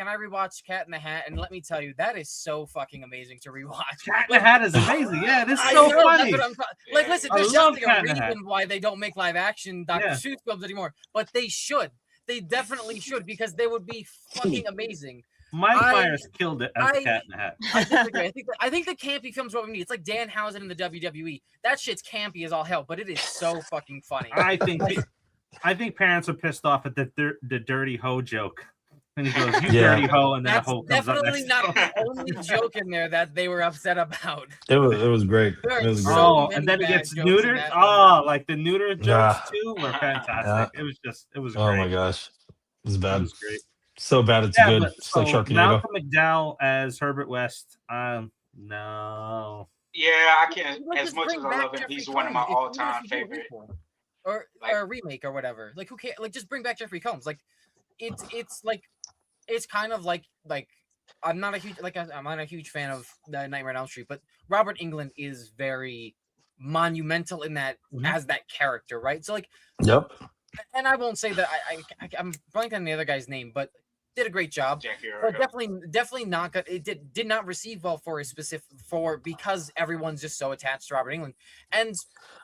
Speaker 1: I rewatched Cat in the Hat, and let me tell you, that is so fucking amazing to rewatch.
Speaker 2: Cat in the Hat is amazing. Yeah, this is
Speaker 1: I
Speaker 2: so
Speaker 1: know,
Speaker 2: funny.
Speaker 1: that's what like, listen,
Speaker 2: I
Speaker 1: there's
Speaker 2: love
Speaker 1: definitely
Speaker 2: Cat
Speaker 1: a
Speaker 2: in the Hat.
Speaker 1: reason why they don't make live action Dr.
Speaker 2: Yeah.
Speaker 1: Seuss films anymore, but they should. They definitely should, because they would be fucking amazing.
Speaker 2: Mike
Speaker 1: I-
Speaker 2: Myers killed it as
Speaker 1: I-
Speaker 2: Cat in the Hat.
Speaker 1: I disagree. I think the campy film's what we need. It's like Danhausen in the WWE. That shit's campy as all hell, but it is so fucking funny.
Speaker 2: I think parents are pissed off at the dirty hoe joke. And he goes, "You
Speaker 7: Yeah.
Speaker 2: dirty hoe," and then a
Speaker 1: That's
Speaker 2: hoe comes up
Speaker 1: definitely
Speaker 2: next.
Speaker 1: not the only joke in there that they were upset about.
Speaker 7: It was great.
Speaker 1: There
Speaker 7: It was
Speaker 1: are
Speaker 7: great.
Speaker 1: so
Speaker 2: Oh,
Speaker 1: many
Speaker 2: and then he
Speaker 1: bad
Speaker 2: gets
Speaker 1: jokes in
Speaker 2: neutered.
Speaker 1: that
Speaker 2: Oh, like the neuter jokes
Speaker 7: Yeah.
Speaker 2: too were fantastic. It was great.
Speaker 7: Oh my gosh, it was
Speaker 2: It
Speaker 7: bad.
Speaker 2: was great.
Speaker 7: So bad, it's
Speaker 2: Yeah,
Speaker 7: good.
Speaker 2: but
Speaker 7: It's like
Speaker 2: so
Speaker 7: Sharknado.
Speaker 2: Malcolm McDowell as Herbert West. No.
Speaker 3: Yeah, I can't.
Speaker 1: Like,
Speaker 3: As
Speaker 1: just
Speaker 3: much
Speaker 1: bring
Speaker 3: as I
Speaker 1: back
Speaker 3: love him,
Speaker 1: Jeffrey
Speaker 3: he's one of my
Speaker 1: Combs if you
Speaker 3: all-time
Speaker 1: want to do a
Speaker 3: favorite.
Speaker 1: requel. Or a remake or whatever. Like, who cares? Like, just bring back Jeffrey Combs. Like, it's like, it's kind of like I'm not a huge fan of the Nightmare on Elm Street, but Robert Englund is very monumental in that as that character, right? So like,
Speaker 7: Yep.
Speaker 1: and I won't say that I'm blanking on the other guy's name, but did a great job.
Speaker 3: Jackie
Speaker 1: But
Speaker 3: Earl.
Speaker 1: definitely not good. It did not receive well for a specific because everyone's just so attached to Robert Englund, and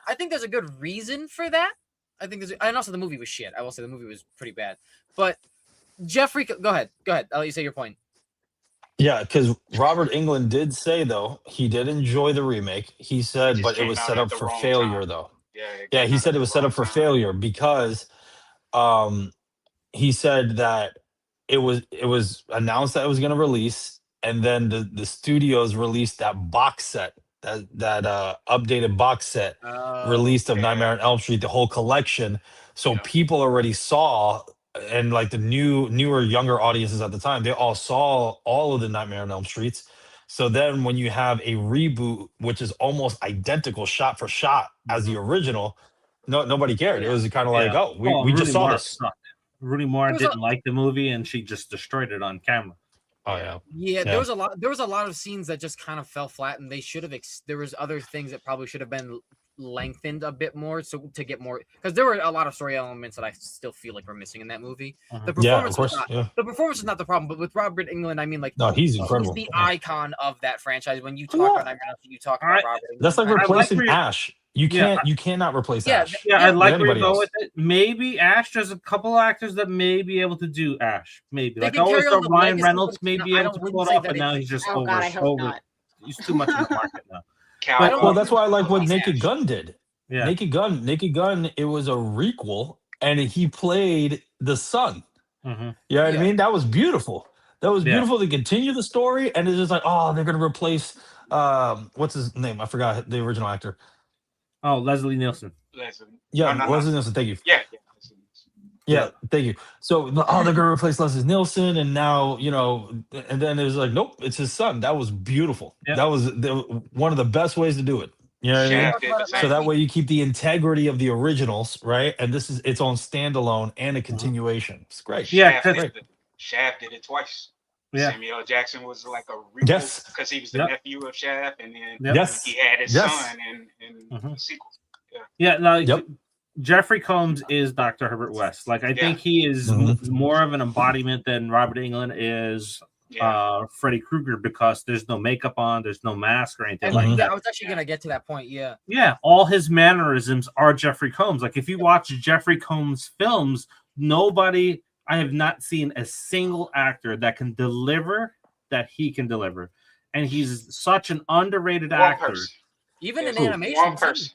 Speaker 1: I think there's a good reason for that. I think and also the movie was shit. I will say the movie was pretty bad. But Jeffrey, go ahead. I'll let you say your point.
Speaker 7: Yeah, because Robert Englund did say though he did enjoy the remake. He said,
Speaker 3: just
Speaker 7: but it
Speaker 3: came
Speaker 7: was
Speaker 3: out
Speaker 7: set
Speaker 3: at
Speaker 7: up
Speaker 3: the
Speaker 7: for
Speaker 3: wrong
Speaker 7: failure
Speaker 3: time.
Speaker 7: though.
Speaker 3: Yeah,
Speaker 7: Yeah, he said it was set up for failure because he said that it was announced that it was going to release, and then the studios released that box set, that updated box set released of Nightmare on Elm Street, the whole collection. So people already saw, and like the newer younger audiences at the time, they all saw all of the Nightmare on Elm Streets. So then when you have a reboot, which is almost identical shot for shot as the original, nobody cared. It was kind of like, oh, we just saw this.
Speaker 2: Rooney Mara didn't like the movie, and she just destroyed it on camera.
Speaker 7: Oh yeah.
Speaker 1: Yeah, there was a lot of scenes that just kind of fell flat, and they should have. There was other things that probably should have been lengthened a bit more, so to get more, because there were a lot of story elements that I still feel like were missing in that movie. The performance, the performance is not the problem, but with Robert Englund, I mean, like,
Speaker 7: no, he's incredible.
Speaker 1: He's the icon of that franchise. When you talk about Nightmare on Elm Street, you talk about Robert Englund.
Speaker 7: That's like replacing Ash. You cannot replace Ash.
Speaker 2: Yeah, I like where you go with it. Maybe Ash. There's a couple actors that may be able to do Ash. Maybe like I always thought Ryan Reynolds may be able to pull it off, but now he's just over. He's too much in the market now.
Speaker 7: Well, that's why I like what Naked Gun did.
Speaker 2: Yeah.
Speaker 7: Naked Gun. It was a requel, and he played the son.
Speaker 2: Mm-hmm.
Speaker 7: You know what I mean? That was beautiful. That was beautiful to continue the story, and it's just like, oh, they're gonna replace what's his name? I forgot the original actor.
Speaker 2: Oh, Leslie Nielsen.
Speaker 7: Leslie Nielsen. Thank you.
Speaker 3: Yeah.
Speaker 7: Thank you. So, they're gonna replace Leslie Nielsen, and now and then it was like, nope, it's his son. That was beautiful.
Speaker 2: Yep.
Speaker 7: That was one of the best ways to do it. You know what I mean? So that way you keep the integrity of the originals, right? And this is its own standalone and a continuation. It's great.
Speaker 2: Yeah,
Speaker 3: Shaft did it twice.
Speaker 2: Yeah.
Speaker 3: Samuel L. Jackson was like a reboot because he was the nephew of Shaft, and then he had his son in the sequel.
Speaker 2: Jeffrey Combs is Dr. Herbert West. Like, I think he is more of an embodiment than Robert Englund is Freddy Krueger, because there's no makeup on, there's no mask or anything like that.
Speaker 1: I was actually gonna get to that point.
Speaker 2: Yeah, all his mannerisms are Jeffrey Combs. Like, if you watch Jeffrey Combs films, nobody I have not seen a single actor that can deliver that he can deliver, and he's such an underrated
Speaker 3: One
Speaker 2: actor.
Speaker 3: person.
Speaker 1: Even in
Speaker 3: There's
Speaker 1: animation,
Speaker 3: one
Speaker 1: too.
Speaker 3: person.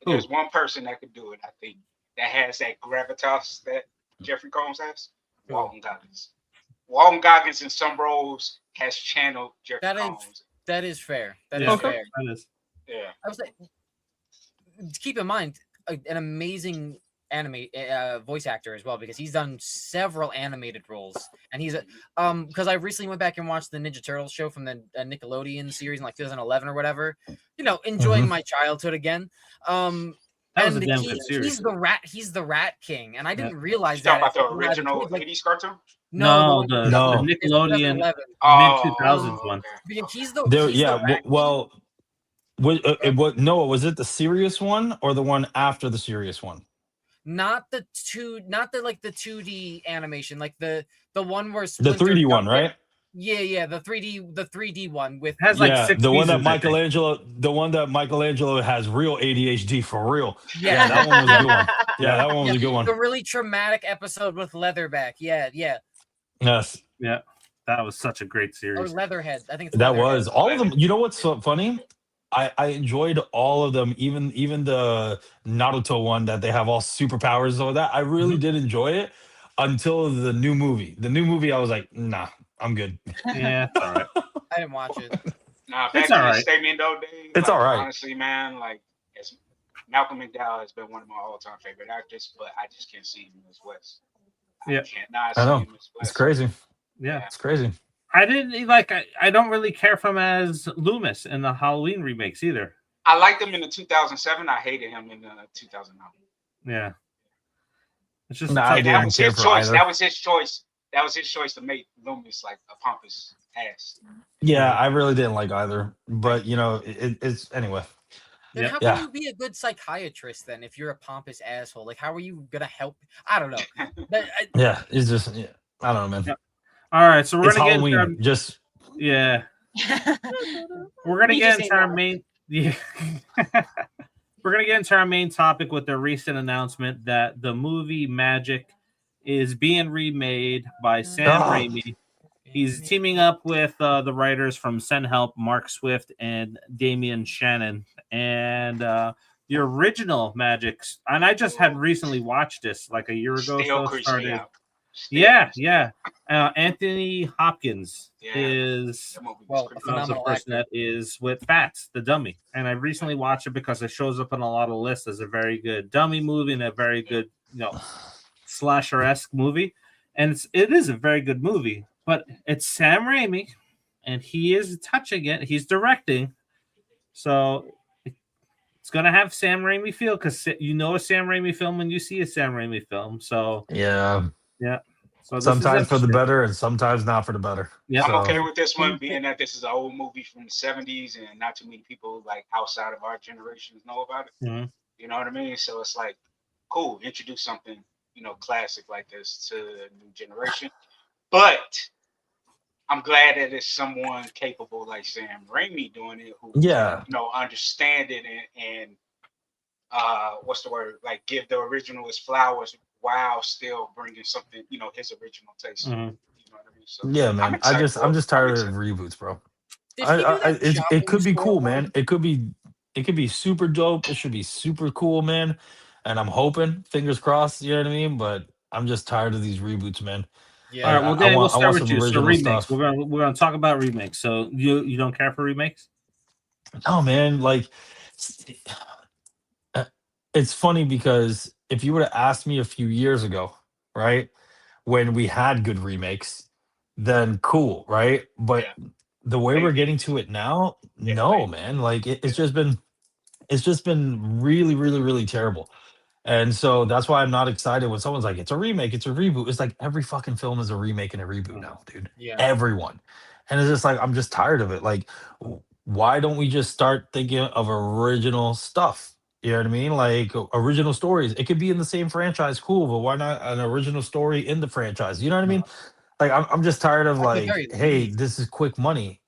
Speaker 3: There's one person that could do it. I think that has that gravitas that Jeffrey Combs has.
Speaker 1: Who?
Speaker 3: Walton Goggins. Walton Goggins in some roles has channeled Jeffrey
Speaker 1: That is-
Speaker 3: Combs.
Speaker 1: That is fair. That is
Speaker 2: Yeah.
Speaker 1: fair.
Speaker 2: That is.
Speaker 3: Yeah.
Speaker 1: I was like, keep in mind, an amazing voice actor as well, because he's done several animated roles, and he's because I recently went back and watched the Ninja Turtles show from the Nickelodeon series in like 2011 or whatever. Enjoying my childhood again.
Speaker 2: That was a
Speaker 1: and
Speaker 2: damn good series.
Speaker 1: He's the Rat King, and I didn't realize
Speaker 3: You
Speaker 1: that.
Speaker 3: talking about the
Speaker 1: until I was a
Speaker 3: original
Speaker 1: kid, like,
Speaker 3: 80s cartoon?
Speaker 2: No,
Speaker 1: the
Speaker 7: No.
Speaker 2: the Nickelodeon mid
Speaker 3: Oh,
Speaker 2: 2000s one.
Speaker 3: okay.
Speaker 1: because he's the
Speaker 7: There,
Speaker 1: he's
Speaker 7: yeah.
Speaker 1: the Rat
Speaker 7: Well, Noah, was it the serious one or the one after the serious one?
Speaker 1: not the 2D animation, like the one where
Speaker 7: The
Speaker 1: Splinter
Speaker 7: 3D one,
Speaker 1: jumped in.
Speaker 7: right?
Speaker 1: Yeah, the 3D one with
Speaker 2: Has like
Speaker 7: Yeah,
Speaker 2: 6
Speaker 7: the one that
Speaker 2: seasons, I think.
Speaker 7: Michelangelo has real ADHD for real.
Speaker 1: yeah,
Speaker 7: that one was a good one. Yeah, that one was a good one.
Speaker 1: the really traumatic episode with Leatherback. Yeah,
Speaker 7: Yes,
Speaker 2: Yeah, that was such a great
Speaker 1: or
Speaker 2: series.
Speaker 1: Leatherhead. I think it's
Speaker 7: that
Speaker 1: Leatherhead.
Speaker 7: was all of them. You know what's so funny? I enjoyed all of them, even the Naruto one that they have all superpowers or that. I really did enjoy it until the new movie. The new movie, I was like, nah, I'm good.
Speaker 2: Yeah, it's all right.
Speaker 1: I didn't watch it.
Speaker 3: Nah, back
Speaker 2: It's
Speaker 3: to
Speaker 2: all
Speaker 3: your
Speaker 2: right.
Speaker 3: statement though, Dave.
Speaker 7: It's all right.
Speaker 3: Honestly, man, as Malcolm McDowell has been one of my all-time favorite actors, but I just can't see him as Wes.
Speaker 2: Yeah.
Speaker 3: I cannot
Speaker 7: I
Speaker 3: see
Speaker 7: know.
Speaker 3: him as Wes.
Speaker 7: It's crazy.
Speaker 2: Yeah,
Speaker 7: It's crazy.
Speaker 2: I didn't like. I don't really care for him as Loomis in the Halloween remakes either.
Speaker 3: I liked him in the 2007. I hated him in the 2009.
Speaker 2: Yeah, it's just
Speaker 7: Nah,
Speaker 2: tough.
Speaker 7: I
Speaker 3: And
Speaker 7: didn't
Speaker 3: that was
Speaker 7: care
Speaker 3: his
Speaker 7: for
Speaker 3: choice.
Speaker 7: either.
Speaker 3: That was his choice. That was his choice to make Loomis like a pompous ass.
Speaker 7: Yeah, I really didn't like either. But it's anyway.
Speaker 1: Then
Speaker 2: Yeah.
Speaker 1: how can you be a good psychiatrist then if you're a pompous asshole? Like, how are you gonna help? I don't know.
Speaker 7: Yeah, it's just I don't know, man.
Speaker 2: Yeah. All right, so we're
Speaker 7: It's
Speaker 2: gonna get
Speaker 7: Halloween.
Speaker 2: into
Speaker 7: Just
Speaker 2: yeah, we're gonna
Speaker 5: We
Speaker 2: get
Speaker 5: just
Speaker 2: into
Speaker 5: say
Speaker 2: our
Speaker 5: no.
Speaker 2: main yeah. We're gonna get into our main topic with the recent announcement that the movie Magic is being remade by Sam
Speaker 7: Ah.
Speaker 2: Raimi. He's teaming up with the writers from Send Help, Mark Swift and Damian Shannon, and the original Magic. And I just had recently watched this like a year ago.
Speaker 3: Still
Speaker 2: So
Speaker 3: creeps me
Speaker 2: started.
Speaker 3: out. Still
Speaker 2: Yeah,
Speaker 3: creeps me
Speaker 2: yeah. Anthony Hopkins
Speaker 3: Yeah.
Speaker 2: is
Speaker 3: That movie was
Speaker 1: Well,
Speaker 3: creepy.
Speaker 2: the
Speaker 1: phenomenal
Speaker 2: person
Speaker 1: actor.
Speaker 2: that is with Fats, the dummy. And I recently watched it because it shows up on a lot of lists as a very good dummy movie and a very good, slasher-esque movie. And it is a very good movie, but it's Sam Raimi, and he is touching it. He's directing. So it's going to have Sam Raimi feel because you know a Sam Raimi film when you see a Sam Raimi film. So,
Speaker 7: yeah.
Speaker 2: so this is
Speaker 7: Sometimes for the
Speaker 2: interesting.
Speaker 7: better and sometimes not for the better.
Speaker 2: Yep.
Speaker 3: I'm
Speaker 7: So-
Speaker 3: okay with this one being that this is an old movie from the 70s and not too many people like outside of our generation know about it.
Speaker 2: Mhm.
Speaker 3: You know what I mean? So it's like, cool, introduce something, classic like this to the new generation. But I'm glad that it's someone capable like Sam Raimi doing it who
Speaker 7: Yeah.
Speaker 3: understand it and what's the word? Like give the original his flowers while still bringing something, his original taste.
Speaker 2: Mhm.
Speaker 3: You know what I mean? So
Speaker 7: Yeah,
Speaker 3: I'm
Speaker 7: man.
Speaker 3: excited for
Speaker 7: I'm
Speaker 3: it.
Speaker 7: just tired
Speaker 3: I'm
Speaker 7: of
Speaker 3: excited.
Speaker 7: reboots, bro.
Speaker 1: Did he do that
Speaker 7: It
Speaker 1: Shopping
Speaker 7: could be
Speaker 1: Store
Speaker 7: cool,
Speaker 1: one?
Speaker 7: man. It could be super dope. It should be super cool, man. And I'm hoping, fingers crossed, you know what I mean? But I'm just tired of these reboots, man.
Speaker 1: Yeah.
Speaker 2: All right, well,
Speaker 7: I
Speaker 2: Danny, we'll
Speaker 7: want
Speaker 2: start with
Speaker 7: some
Speaker 2: you. So
Speaker 7: original
Speaker 2: remakes.
Speaker 7: stuff.
Speaker 2: We're gonna talk about remakes. So you don't care for remakes?
Speaker 7: No, man. Like, it's funny because if you would have asked me a few years ago, right, when we had good remakes, then cool, right? But
Speaker 3: Yeah.
Speaker 7: the way we're
Speaker 3: Maybe.
Speaker 7: getting to it now,
Speaker 3: Yeah,
Speaker 7: no,
Speaker 3: maybe.
Speaker 7: man. Like it's just been really, really, really terrible. And so that's why I'm not excited when someone's like, it's a remake, it's a reboot. It's like every fucking film is a remake and a reboot now, dude.
Speaker 1: Yeah.
Speaker 7: Everyone. And it's just like, I'm just tired of it. Like, why don't we just start thinking of original stuff? You know what I mean? Like original stories. It could be in the same franchise, cool, but why not an original story in the franchise? You know what I mean? Like I'm just tired of
Speaker 1: At the
Speaker 7: like,
Speaker 1: very
Speaker 7: hey,
Speaker 1: least.
Speaker 7: this is quick money.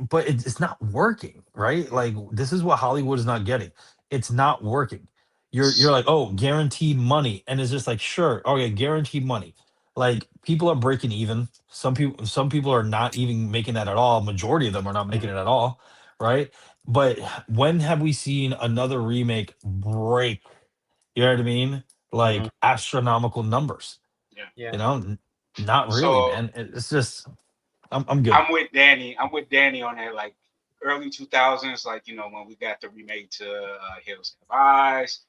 Speaker 7: But it's not working, right? Like this is what Hollywood is not getting. It's not working. You're like, oh, guaranteed money, and it's just like, sure, okay, guaranteed money. Like people are breaking even. Some people are not even making that at all. Majority of them are not making it at all, right? But when have we seen another remake break? You know what I mean? Like astronomical numbers.
Speaker 3: Yeah.
Speaker 1: Yeah.
Speaker 7: You know, not really,
Speaker 3: So
Speaker 7: man. It's just I'm good.
Speaker 3: I'm with Danny. I'm with Danny on that. Like early 2000s, like when we got the remake to Hills Have Eyes,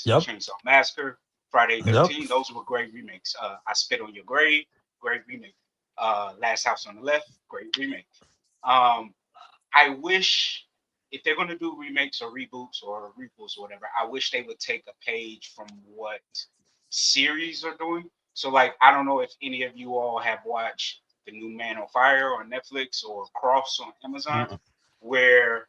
Speaker 7: Yep.
Speaker 3: Chainsaw Massacre, Friday
Speaker 7: Yep.
Speaker 3: 13. Those were great remakes. I Spit on Your Grave, great remake. Last House on the Left, great remake. I wish if they're going to do remakes or reboots or requels or whatever, I wish they would take a page from what series are doing. So, like, I don't know if any of you all have watched the new Man on Fire on Netflix or Cross on Amazon, where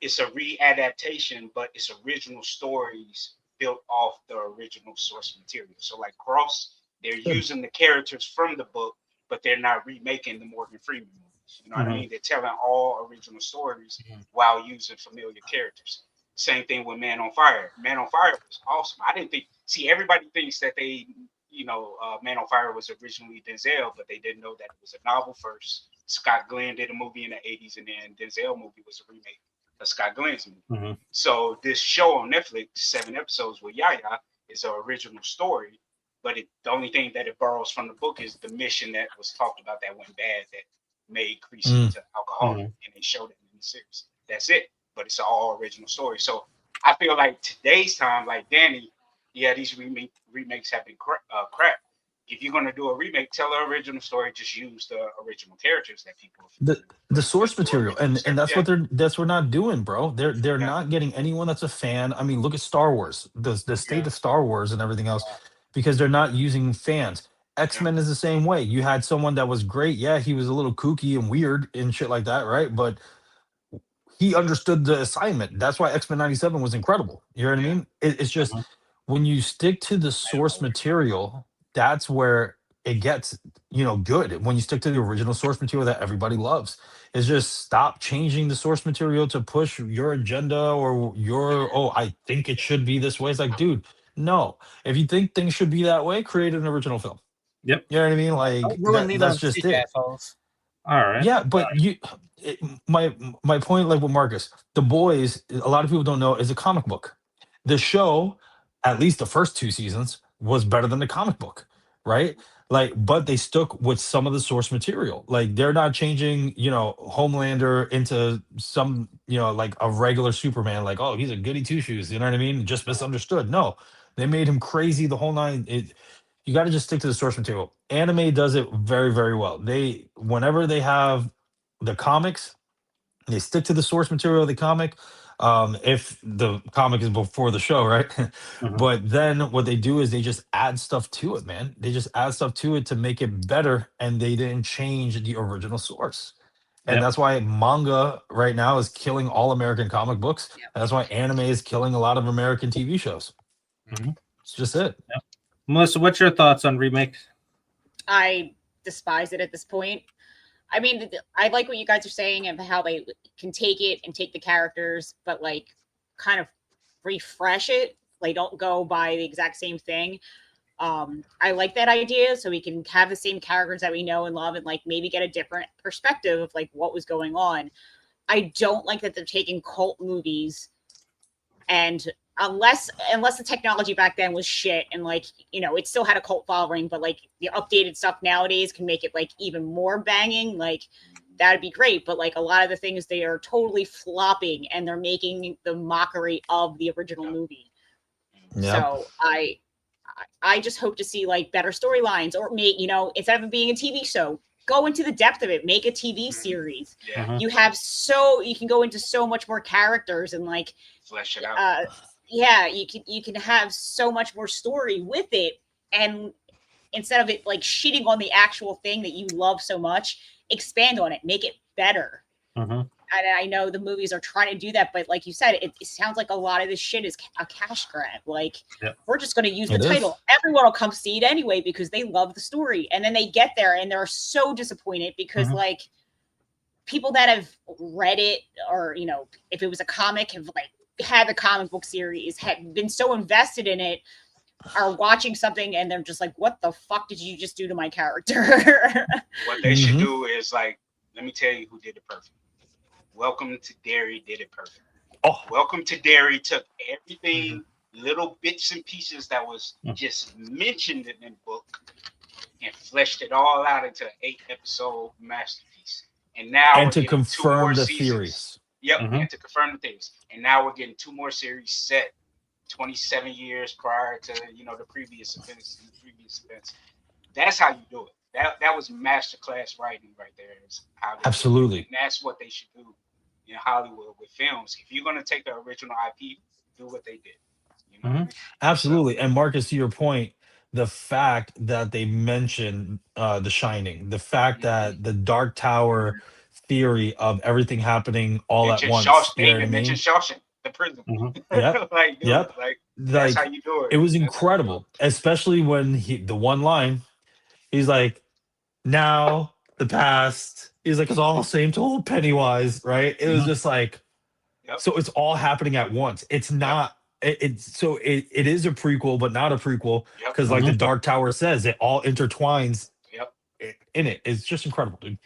Speaker 3: it's a readaptation, but it's original stories built off the original source material. So, like Cross, they're
Speaker 7: Good.
Speaker 3: using the characters from the book, but they're not remaking the Morgan Freeman movies. You know what I mean? They're telling all original stories while using familiar characters. Same thing with Man on Fire. Man on Fire was awesome. I didn't think. See, everybody thinks that Man on Fire was originally Denzel, but they didn't know that it was a novel first. Scott Glenn did a movie in the '80s, and then Denzel movie was a remake of Scott Glenn's movie. So this show on Netflix, 7 episodes with Yaya, is an original story, but the only thing that it borrows from the book is the mission that was talked about that went bad that made Creasy into alcoholic, and they showed it in the series. That's it, but it's an all original story. So I feel like today's time, like Danny, yeah, these remakes have been crap. If you're gonna do a remake, tell the original story. Just use the original characters that people.
Speaker 7: The source
Speaker 3: Just do
Speaker 7: material,
Speaker 3: original
Speaker 7: and
Speaker 3: story.
Speaker 7: that's
Speaker 3: Yeah,
Speaker 7: what they're not doing, bro. They're
Speaker 3: yeah,
Speaker 7: not getting anyone that's a fan. I mean, look at Star Wars, the state
Speaker 3: yeah,
Speaker 7: of Star Wars and everything else, because they're not using fans.
Speaker 3: yeah,
Speaker 7: X-Men is the same way. You had someone that was great, yeah, he was a little kooky and weird and shit like that, right? But he understood the assignment. That's why X-Men 97 was incredible. You know what I
Speaker 3: yeah.
Speaker 7: mean? It's just when you stick to the source material, that's where it gets, good. When you stick to the original source material that everybody loves, is just stop changing the source material to push your agenda or oh, I think it should be this way. It's like, dude, no. If you think things should be that way, create an original film.
Speaker 2: Yep.
Speaker 7: You know what I mean? Like
Speaker 1: Don't ruin Lilo
Speaker 7: that's
Speaker 1: and
Speaker 7: just
Speaker 1: Stitch,
Speaker 7: it.
Speaker 1: assholes.
Speaker 2: All right.
Speaker 7: Yeah, but my point, like with Marcus, The Boys, a lot of people don't know, is a comic book. The show, at least the first 2 seasons, was better than the comic book, right? Like, but they stuck with some of the source material. Like, they're not changing, Homelander into some, like a regular Superman. Like, oh, he's a goody two shoes. You know what I mean? Just misunderstood. No, they made him crazy the whole nine. You got to just stick to the source material. Anime does it very, very well. Whenever they have the comics, they stick to the source material of the comic. If the comic is before the show, right? But then what they do is they just add stuff to it, man. They just add stuff to it to make it better, and they didn't change the original source. And that's why manga right now is killing all American comic books. And that's why anime is killing a lot of American TV shows. It's just it.
Speaker 2: Melissa, what's your thoughts on remakes?
Speaker 5: I despise it at this point. I mean, I like what you guys are saying and how they can take it and take the characters, but like kind of refresh it. Like, don't go by the exact same thing. I like that idea, so we can have the same characters that we know and love, and like maybe get a different perspective of like what was going on. I don't like that they're taking cult movies, and unless the technology back then was shit and like it still had a cult following, but like the updated stuff nowadays can make it like even more banging, like that'd be great. But like a lot of the things, they are totally flopping and they're making the mockery of the original movie. So I just hope to see like better storylines, or make instead of it being a TV show, go into the depth of it, make a TV series. You can go into so much more characters and like
Speaker 3: flesh it out.
Speaker 5: You can have so much more story with it, and instead of it like shitting on the actual thing that you love so much, expand on it, make it better. And I know the movies are trying to do that, but like you said, it sounds like a lot of this shit is a cash grab. Like, we're just going to use the title. Everyone will come see it anyway because they love the story. And then they get there and they're so disappointed because like people that have read it, or, if it was a comic, have like had the comic book series, had been so invested in it, are watching something and they're just like, what the fuck did you just do to my character?
Speaker 3: What they should do is like, let me tell you who did it perfect. Welcome to Derry did it perfect.
Speaker 7: Oh,
Speaker 3: Welcome to Derry took everything, little bits and pieces that was just mentioned in the book, and fleshed it all out into an 8-episode masterpiece. And now
Speaker 7: and
Speaker 3: we're
Speaker 7: to
Speaker 3: getting 2 more
Speaker 7: confirm the
Speaker 3: seasons.
Speaker 7: theories.
Speaker 3: Yep, and to confirm the theories. And now we're getting 2 more series set 27 years prior to the previous events. That's how you do it. That was masterclass writing right there. Is how they
Speaker 7: Absolutely.
Speaker 3: do it. And that's what they should do in Hollywood with films. If you're gonna take the original IP, do what they did. You know what I mean?
Speaker 7: Absolutely. And Marcus, to your point, the fact that they mentioned The Shining, the fact that the Dark Tower theory of everything happening all at
Speaker 3: Mention
Speaker 7: once.
Speaker 3: Shawshank.
Speaker 7: You
Speaker 3: They
Speaker 7: know what I
Speaker 3: even
Speaker 7: mean?
Speaker 3: mentioned Shawshank, the prison.
Speaker 7: Yep.
Speaker 3: Like, dude,
Speaker 7: Yep.
Speaker 3: like that's how you do it.
Speaker 7: It was
Speaker 3: That's how you do it.
Speaker 7: incredible, especially when the one line, he's like, now the past. He's like, it's all same to old Pennywise, right? It was just like, so it's all happening at once. It's not. It is a prequel, but not a prequel, because like the Dark Tower says, it all intertwines. In it. It's just incredible, dude.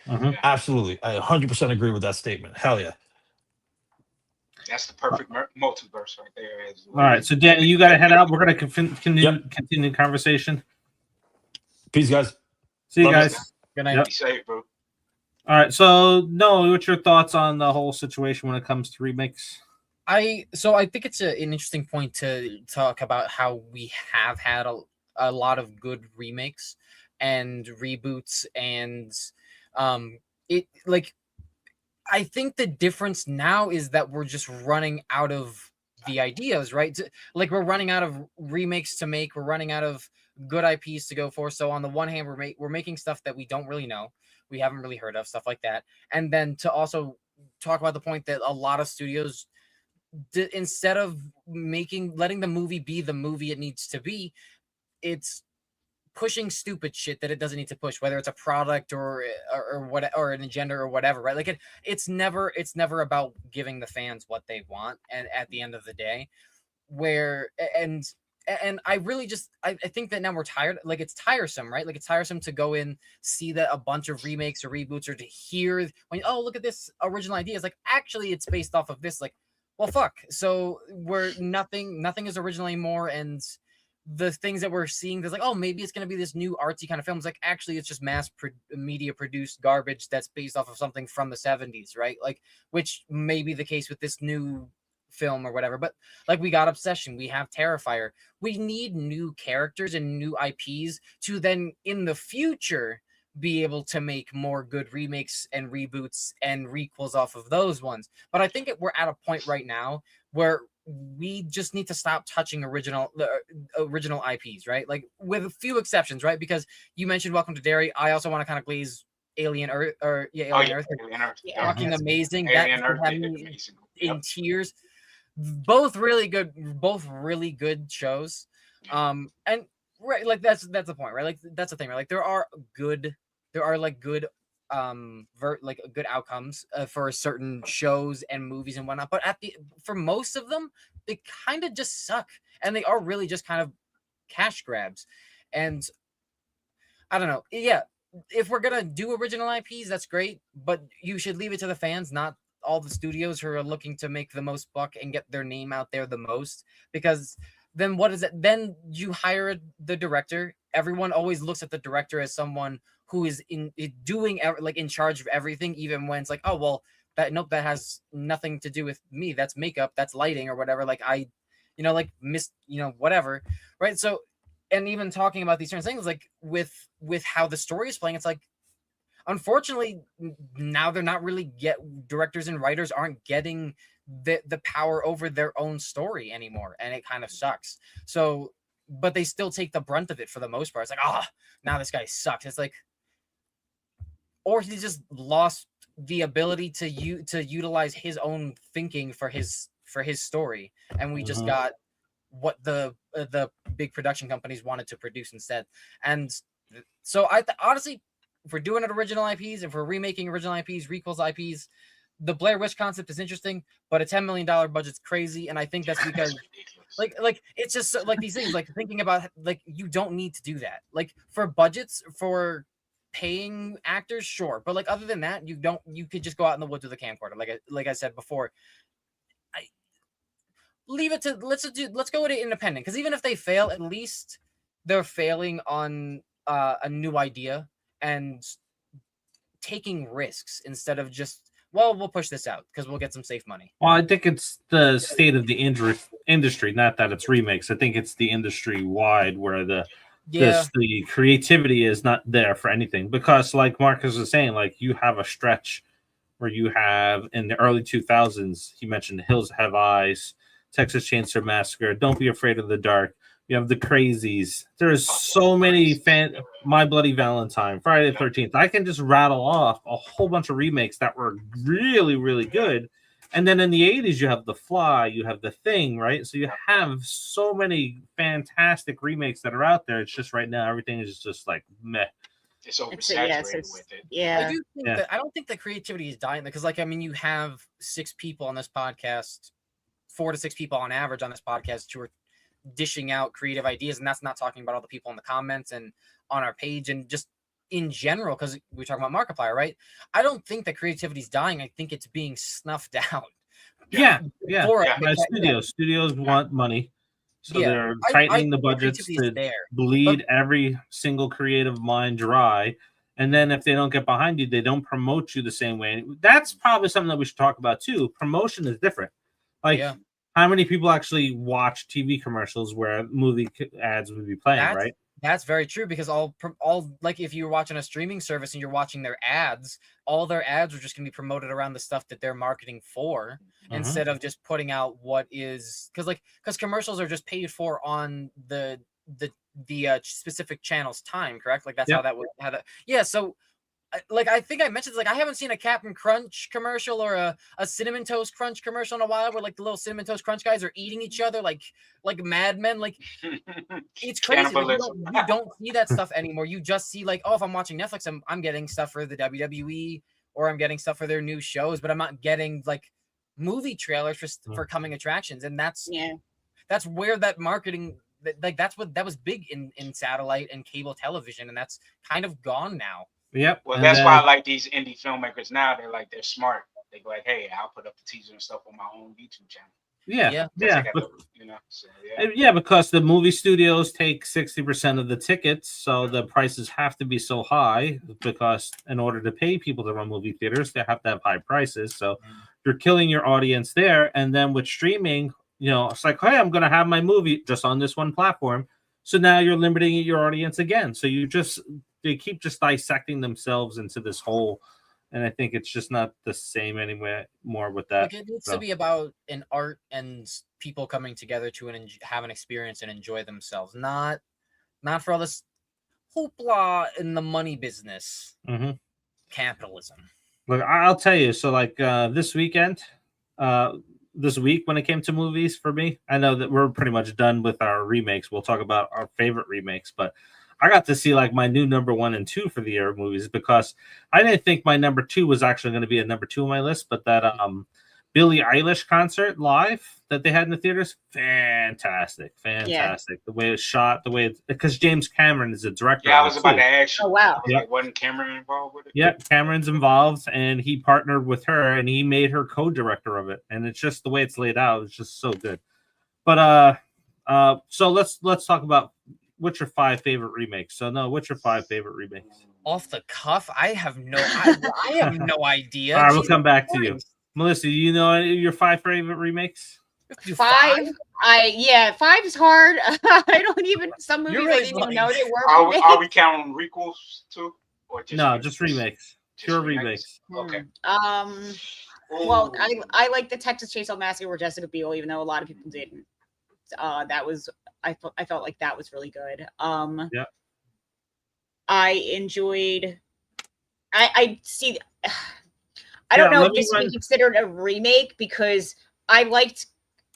Speaker 7: Absolutely, I 100% agree with that statement. Hell yeah.
Speaker 3: That's the perfect multiverse right there.
Speaker 2: All right, so Danny, you got to head out. We're going to continue the conversation.
Speaker 7: Peace, guys.
Speaker 2: See you guys.
Speaker 1: Good night.
Speaker 3: Be safe, bro.
Speaker 2: All right, so Noah, what's your thoughts on the whole situation when it comes to remakes?
Speaker 1: I think it's an interesting point to talk about how we have had a lot of good remakes and reboots, and it like I think the difference now is that we're just running out of the ideas, right? Like we're running out of remakes to make, we're running out of good IPs to go for. So on the one hand, we're making stuff that we don't really know, we haven't really heard of, stuff like that, and then to also talk about the point that a lot of studios, instead of letting the movie be the movie it needs to be, it's pushing stupid shit that it doesn't need to push, whether it's a product or what, or an agenda or whatever, right? Like it's never about giving the fans what they want, and at the end of the day, and I really I think that now we're tired. Like it's tiresome, right? Like it's tiresome to go in, see that a bunch of remakes or reboots, or to hear when, oh, look at this original idea. It's like, actually it's based off of this. Like, well, fuck. So nothing is original anymore, and the things that we're seeing, there's like, oh, maybe it's going to be this new artsy kind of film. It's like, actually, it's just media produced garbage that's based off of something from the 70s, right? Like, which may be the case with this new film or whatever. But like, we got Obsession, we have Terrifier. We need new characters and new IPs to then in the future be able to make more good remakes and reboots and requels off of those ones. But I think we're at a point right now where we just need to stop touching original IPs, right? Like with a few exceptions, right? Because you mentioned Welcome to Derry. I also want to kind of glaze Alien Earth, or Alien Earth. Fucking amazing.
Speaker 3: Alien
Speaker 1: that
Speaker 3: Earth
Speaker 1: had
Speaker 3: did
Speaker 1: me
Speaker 3: amazing.
Speaker 1: in tears. Both really good shows. And right, like that's the point, right? Like that's the thing, right? Like there are good good outcomes for certain shows and movies and whatnot, but for most of them, they kind of just suck, and they are really just kind of cash grabs. And I don't know. Yeah, if we're gonna do original IPs, that's great, but you should leave it to the fans, not all the studios who are looking to make the most buck and get their name out there the most. Because then what is it? Then you hire the director. Everyone always looks at the director as someone who is in charge of everything, even when it's like, oh, well, that has nothing to do with me. That's makeup, that's lighting or whatever. Like whatever. Right. So, and even talking about these certain things, like with how the story is playing, it's like, unfortunately, now they're not really directors and writers aren't getting the power over their own story anymore, and it kind of sucks. So, but they still take the brunt of it for the most part. It's like, now this guy sucks. It's like, or he just lost the ability to utilize his own thinking for his story, and we just got what the big production companies wanted to produce instead. And so honestly, if we're doing it original IPs, if we're remaking original IPs, requels IPs, the Blair Witch concept is interesting, but a $10 million budget's crazy, and I think that's because like it's just like these things, like thinking about like you don't need to do that. Like for budgets for paying actors, sure, but like other than that, you could just go out in the woods with a camcorder. Like I said before, I leave it to let's go with it independent, because even if they fail, at least they're failing on a new idea and taking risks instead of just, well, we'll push this out because we'll get some safe money.
Speaker 2: Well, I think it's the state of the industry, not that it's remakes. I think it's the industry wide where the creativity is not there for anything, because like Marcus was saying, like you have a stretch where you have in the early 2000s, he mentioned Hills Have Eyes, Texas Chainsaw Massacre, Don't Be Afraid of the Dark. You have the Crazies. There's so many My Bloody Valentine, Friday the 13th. I can just rattle off a whole bunch of remakes that were really, really good. And then in the 80s, you have The Fly, you have The Thing, right? So you have so many fantastic remakes that are out there. It's just right now, everything is just like meh.
Speaker 3: It's oversaturated with it.
Speaker 5: Yeah.
Speaker 1: I do think that I don't think the creativity is dying, because like, I mean, you have 6 people on this podcast, 4 to 6 people on average on this podcast who are dishing out creative ideas, and that's not talking about all the people in the comments and on our page and just in general, because we're talking about Markiplier, right? I don't think that creativity is dying. I think it's being snuffed out. Studios
Speaker 2: want money, so they're tightening the budgets to bleed every single creative mind dry. And then if they don't get behind you, they don't promote you the same way. That's probably something that we should talk about too. Promotion is different. Like, how many people actually watch TV commercials where movie ads would be playing, right?
Speaker 1: That's very true, because all like if you're watching a streaming service and you're watching their ads, all their ads are just going to be promoted around the stuff that they're marketing for, instead of just putting out what is, because commercials are just paid for on the specific channel's time, correct? Like that's how that would so like I think I mentioned, like I haven't seen a Captain Crunch commercial or a Cinnamon Toast Crunch commercial in a while, where like the little Cinnamon Toast Crunch guys are eating each other like Mad Men. Like it's crazy. Like, you don't see that stuff anymore. You just see like, oh, if I'm watching Netflix, I'm getting stuff for the WWE, or I'm getting stuff for their new shows, but I'm not getting like movie trailers for coming attractions. And that's where that marketing, like that was big in satellite and cable television, and that's kind of gone now.
Speaker 2: Yep.
Speaker 3: Well, that's why I like these indie filmmakers now. They're smart. They go like, hey, I'll put up the teaser and stuff on my own YouTube channel.
Speaker 2: Because the movie studios take 60% of the tickets, so the prices have to be so high, because in order to pay people to run movie theaters, they have to have high prices. So you're killing your audience there. And then with streaming, it's like, hey, I'm going to have my movie just on this one platform. So now you're limiting your audience again. So they keep just dissecting themselves into this whole, and I think it's just not the same anymore with that.
Speaker 1: Like it needs to be about an art and people coming together to have an experience and enjoy themselves, not for all this hoopla in the money business. Capitalism.
Speaker 2: Look, I'll tell you. So like this week when it came to movies for me, I know that we're pretty much done with our remakes. We'll talk about our favorite remakes, but I got to see like my new number 1 and 2 for the year movies, because I didn't think my number 2 was actually going to be a number 2 on my list, but that Billie Eilish concert live that they had in the theaters, fantastic. The way it's shot, because James Cameron is a director.
Speaker 3: Yeah, I was about to ask you.
Speaker 5: Oh wow.
Speaker 3: Wasn't Cameron involved with it?
Speaker 2: Yeah, Cameron's involved, and he partnered with her, and he made her co-director of it, and it's just the way it's laid out. It's just so good. But so let's talk about. What's your 5 favorite remakes? What's your 5 favorite remakes?
Speaker 1: Off the cuff, I have no idea.
Speaker 2: All right, we'll come back to you. Melissa, you know your 5 favorite remakes?
Speaker 5: 5? 5 is hard. I don't even, some movies I didn't even know they were.
Speaker 3: Are we counting requels too? Or
Speaker 2: just remakes. Pure remakes.
Speaker 3: Okay.
Speaker 5: Well, I like the Texas Chainsaw Massacre with Jessica Biel, even though a lot of people didn't. That was I felt like that was really good. I enjoyed. I see. I don't know if this would be considered a remake, because I liked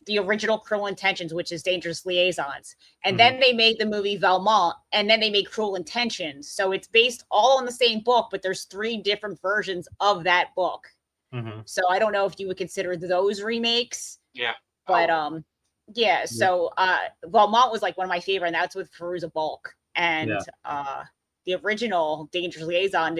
Speaker 5: the original Cruel Intentions, which is Dangerous Liaisons, and then they made the movie Valmont, and then they made Cruel Intentions. So it's based all on the same book, but there's 3 different versions of that book. So I don't know if you would consider those remakes.
Speaker 3: Yeah.
Speaker 5: But Yeah, so Valmont was like one of my favorite, and that's with Fairuza Balk. And the original Dangerous Liaison,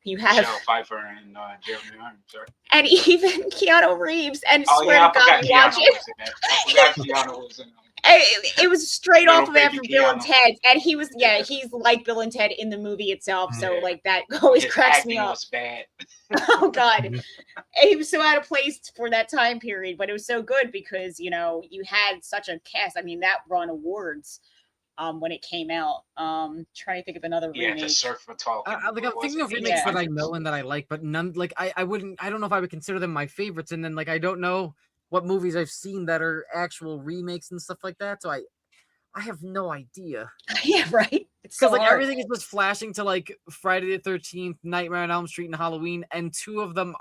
Speaker 5: you have
Speaker 3: Michelle Pfeiffer and Jeremy Irons, right?
Speaker 5: And even Keanu Reeves. And
Speaker 3: Oh
Speaker 5: swear
Speaker 3: yeah, I
Speaker 5: to God,
Speaker 3: forgot
Speaker 5: watch
Speaker 3: Keanu
Speaker 5: it.
Speaker 3: was in that. I forgot Keanu was in that.
Speaker 5: It was straight
Speaker 3: Little
Speaker 5: off of
Speaker 3: baby
Speaker 5: after Bill and
Speaker 3: Keanu.
Speaker 5: Ted, and he was he's like Bill and Ted in the movie itself. So
Speaker 3: Yeah.
Speaker 5: like that always
Speaker 3: His
Speaker 5: cracks
Speaker 3: acting
Speaker 5: me up.
Speaker 3: was bad.
Speaker 5: Oh God, and he was so out of place for that time period, but it was so good because you had such a cast. I mean, that won awards when it came out. Trying to think of another
Speaker 3: Yeah,
Speaker 5: remake.
Speaker 3: to surf for talking.
Speaker 1: Like I'm thinking of remakes that I know and that I like, but none. Like I don't know if I would consider them my favorites. And then like I don't know what movies I've seen that are actual remakes and stuff like that. So I have no idea.
Speaker 5: Yeah, right. It's
Speaker 1: Because
Speaker 5: so
Speaker 1: like
Speaker 5: hard.
Speaker 1: everything is just flashing to like Friday the 13th, Nightmare on Elm Street, and Halloween, and two of them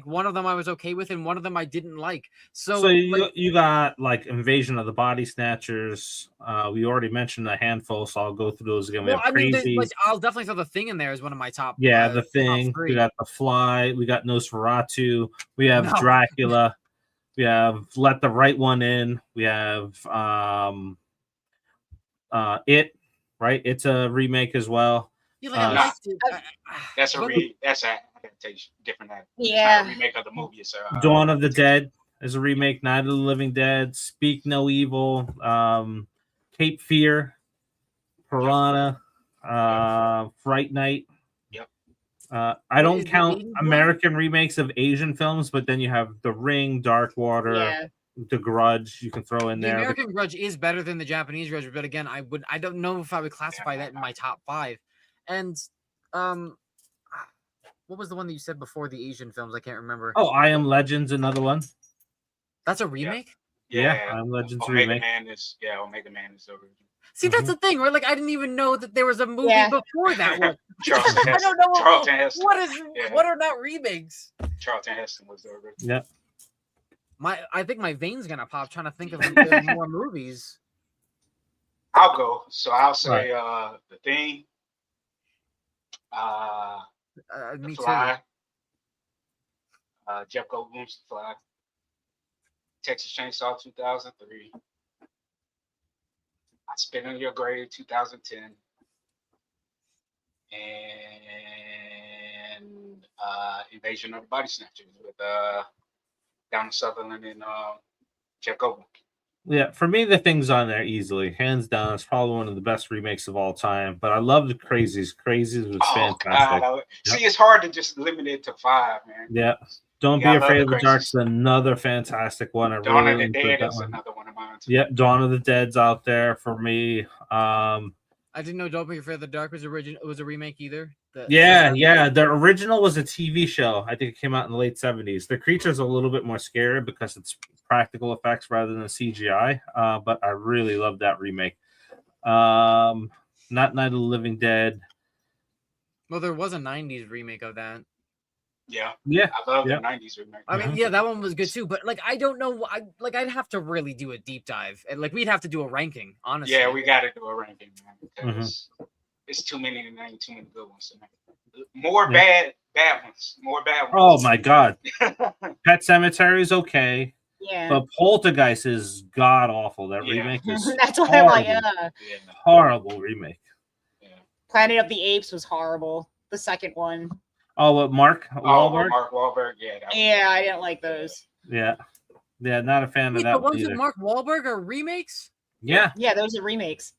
Speaker 1: one of them I was okay with, and one of them I didn't like. So
Speaker 2: you got like Invasion of the Body Snatchers. We already mentioned a handful, so I'll go through those again. We have Crazy.
Speaker 1: I'll definitely throw The Thing in there as one of my top.
Speaker 2: Yeah, The Thing. We got The Fly. We got Nosferatu. We have Dracula. We have Let the Right One In. We have It. Right, it's a remake as well.
Speaker 3: That's an adaptation, different.
Speaker 5: Yeah,
Speaker 3: remake of the movie. It's
Speaker 2: Dawn of the Dead is a remake. Night of the Living Dead. Speak No Evil. Cape Fear. Piranha. Fright Night.
Speaker 3: Yep.
Speaker 2: I don't count American remakes of Asian films, but then you have The Ring, Dark Water.
Speaker 5: Yeah.
Speaker 2: The Grudge you can throw in there.
Speaker 1: The American Grudge is better than the Japanese Grudge, but again, I don't know if I would classify that in my top 5. And what was the one that you said before the Asian films? I can't remember.
Speaker 2: Oh, I Am Legend's another one.
Speaker 1: That's a remake?
Speaker 2: Yeah, I Am Legend's remake.
Speaker 3: Omega Man is the original.
Speaker 1: See, that's the thing, right? Like, I didn't even know that there was a movie before that one.
Speaker 3: I
Speaker 1: don't know
Speaker 3: Charlton Heston.
Speaker 1: What are not remakes?
Speaker 3: Charlton Heston was the original.
Speaker 2: Yep.
Speaker 1: I think my vein's gonna pop trying to think of more movies.
Speaker 3: I'll go. So I'll say The Thing. The Fly. Jeff Goldblum's The Fly. Texas Chainsaw 2003. I Spit on Your Grave 2010. And Invasion of the Body Snatchers with Donald Sutherland and Jeff Goldblum.
Speaker 2: Yeah, for me, The Thing's on there easily, hands down. It's probably one of the best remakes of all time. But I love the Crazies. Crazies was fantastic.
Speaker 3: God. See, it's hard to just limit it to 5, man.
Speaker 2: Yeah, Don't Be Afraid of the Dark's another fantastic one.
Speaker 3: Dawn of the Dead is another one of mine too.
Speaker 2: Yep, Dawn of the Dead's out there for me.
Speaker 1: I didn't know Don't Be Afraid of the Dark was a remake either.
Speaker 2: The original was a TV show. I think it came out in the late 70s. The creature's a little bit more scary because it's practical effects rather than CGI. But I really love that remake. Not Night of the Living Dead.
Speaker 1: Well, there was a 90s remake of that.
Speaker 3: Yeah.
Speaker 2: I
Speaker 3: love the 90s remake.
Speaker 1: I mean, that one was good too. But like, I don't know. I'd have to really do a deep dive, and like, we'd have to do a ranking. Honestly.
Speaker 3: Yeah, we got to do a ranking, man, because it's too many to name, too many good ones. More bad ones. More bad ones.
Speaker 2: Oh my God. Pet Sematary is okay.
Speaker 5: Yeah.
Speaker 2: But Poltergeist is god awful. That remake is
Speaker 5: that's what I'm like.
Speaker 2: Horrible remake.
Speaker 5: Yeah. Planet of the Apes was horrible. The second one.
Speaker 2: Oh, what Mark Wahlberg?
Speaker 3: Mark Wahlberg,
Speaker 5: yeah. I didn't like those.
Speaker 2: Yeah, not a fan of that.
Speaker 1: The ones with Mark Wahlberg are remakes.
Speaker 2: Yeah,
Speaker 5: those are remakes.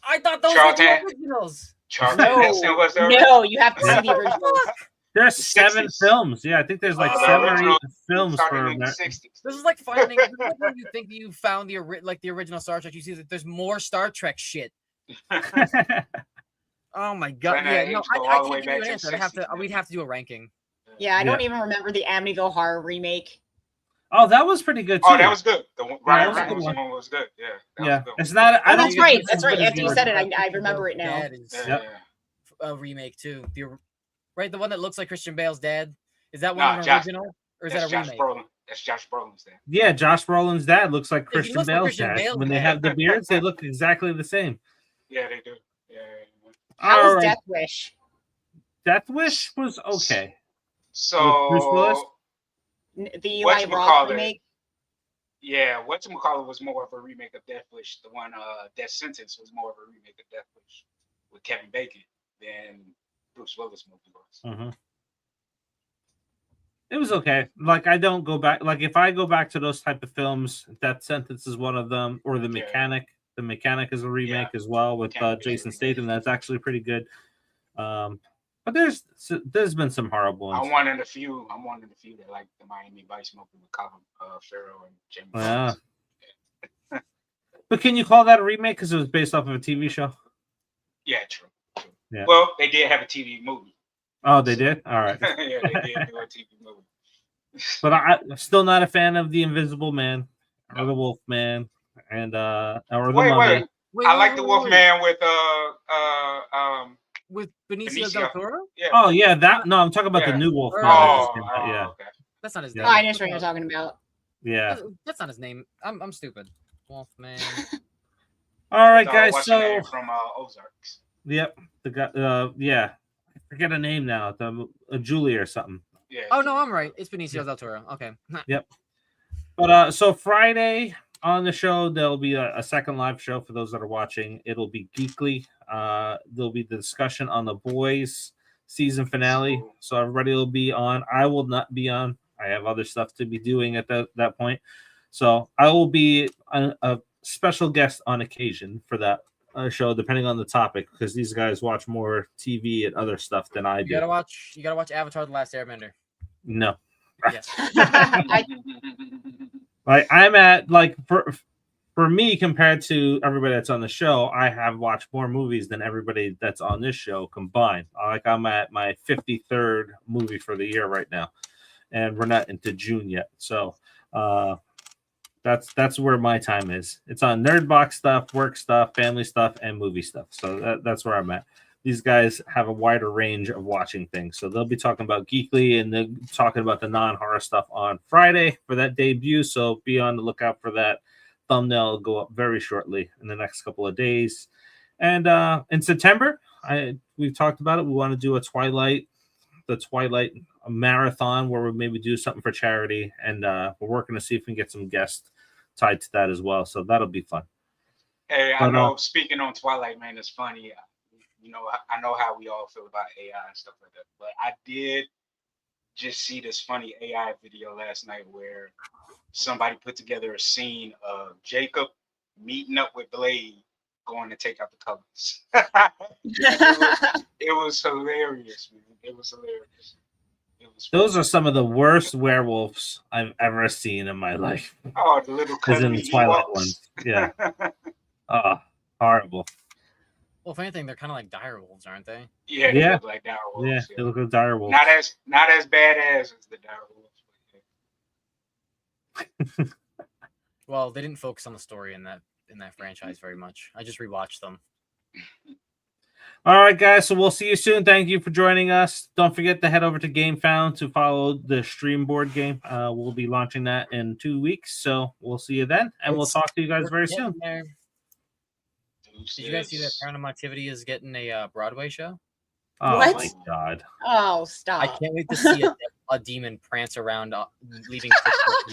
Speaker 1: I thought those were the originals.
Speaker 5: No, you have to see the originals.
Speaker 2: There's 7 films. Yeah, I think there's like 7 or 8 films for that.
Speaker 1: This is like finding when you think you found the original Star Trek. You see that there's more Star Trek shit. Oh my God! Yeah, no, I can't give you an answer. We'd have to do a ranking.
Speaker 5: Yeah, I don't even remember the Amityville Horror remake.
Speaker 2: Oh, that was pretty good too.
Speaker 3: Oh, that was good. The Ryan Reynolds one was good. Yeah.
Speaker 2: It's not. I don't.
Speaker 5: That's right. That's right. After you said it, I remember it now.
Speaker 1: Dad is a remake too. The one that looks like Christian Bale's dad. Is that one an original or is that a remake?
Speaker 3: That's Josh Brolin's dad.
Speaker 2: Yeah, Josh Brolin's dad looks like Christian Bale's dad. When they have the beards, they look exactly the same.
Speaker 3: Yeah, they do. Yeah.
Speaker 5: How was Death Wish?
Speaker 2: Death Wish was okay.
Speaker 3: So
Speaker 5: the Eli Roth remake.
Speaker 3: Yeah, whatchamacallit was more of a remake of Death Wish. The one Death Sentence was more of a remake of Death Wish with Kevin Bacon than Bruce Willis movie was.
Speaker 2: It was okay. Like I don't go back. Like if I go back to those type of films, Death Sentence is one of them, or The Mechanic. The Mechanic is a remake as well with Jason Statham. That's actually pretty good. But there's been some horrible ones.
Speaker 3: I'm one of the few that like the Miami Vice movie with Colin Farrell and Jamie Foxx.
Speaker 2: But can you call that a remake because it was based off of a TV show?
Speaker 3: Yeah, true.
Speaker 2: Yeah.
Speaker 3: Well, they did have a TV movie.
Speaker 2: Oh, they did? All right.
Speaker 3: Yeah, they did do a TV movie.
Speaker 2: But I'm still not a fan of the Invisible Man or the Wolf Man and or the Mummy.
Speaker 3: Wait, I like the Wolf Man with
Speaker 1: Benicio del Toro.
Speaker 3: Yeah.
Speaker 2: Oh yeah, that no, I'm talking about the new Wolf Man.
Speaker 1: Yeah, okay. That's not his name.
Speaker 5: I know what you're talking about.
Speaker 2: Yeah,
Speaker 1: that's not his name. I'm stupid. Wolf Man.
Speaker 2: All right, guys. So
Speaker 3: from Ozarks.
Speaker 2: Yep, the guy. Yeah, I forget a name now. The Julie or something.
Speaker 3: Yeah.
Speaker 1: Oh no, I'm right. It's Benicio del Toro. Okay.
Speaker 2: Yep. But so Friday on the show there'll be a second live show for those that are watching. It'll be Geekly. There'll be the discussion on The Boys season finale. So everybody will be on. I will not be on. I have other stuff to be doing at that point. So I will be a special guest on occasion for that show, depending on the topic, because these guys watch more TV and other stuff than I do.
Speaker 1: You gotta watch Avatar: The Last Airbender.
Speaker 2: No.
Speaker 1: Yes.
Speaker 2: Like I'm at like for me compared to everybody that's on the show, I have watched more movies than everybody that's on this show combined. Like I'm at my 53rd movie for the year right now, and we're not into June yet. So that's where my time is. It's on Nerdbox stuff, work stuff, family stuff, and movie stuff. So that's where I'm at. These guys have a wider range of watching things. So they'll be talking about Geekly and they're talking about the non-horror stuff on Friday for that debut. So be on the lookout for that. Thumbnail will go up very shortly in the next couple of days. And in September, we've talked about it. We want to do the Twilight marathon where we maybe do something for charity. And we're working to see if we can get some guests tied to that as well. So that'll be fun.
Speaker 3: Hey, I know, speaking on Twilight, man, it's funny. You know, I know how we all feel about AI and stuff like that, but I did just see this funny AI video last night where somebody put together a scene of Jacob meeting up with Blade going to take out the colors. It was hilarious, man. It was hilarious.
Speaker 2: Those are some of the worst werewolves I've ever seen in my life.
Speaker 3: Oh, the little
Speaker 2: as in the Twilight ones. Yeah. Horrible.
Speaker 1: Well, if anything, they're kind of like dire wolves, aren't they?
Speaker 3: Yeah, they look like dire wolves.
Speaker 2: Yeah, they look like dire wolves.
Speaker 3: Not as badass as the dire wolves.
Speaker 1: Well, they didn't focus on the story in that franchise very much. I just rewatched them.
Speaker 2: All right, guys. So we'll see you soon. Thank you for joining us. Don't forget to head over to GameFound to follow the stream board game. We'll be launching that in 2 weeks. So we'll see you then, and we'll talk to you guys very soon.
Speaker 1: Did you guys see that Paranormal Activity is getting a Broadway show?
Speaker 2: Oh
Speaker 5: What?
Speaker 2: my god!
Speaker 5: Oh, stop!
Speaker 1: I can't wait to see a demon prance around, leaving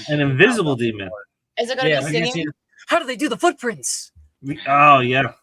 Speaker 2: an invisible demon.
Speaker 5: Is it going to be singing?
Speaker 1: How do they do the footprints?
Speaker 2: Oh yeah,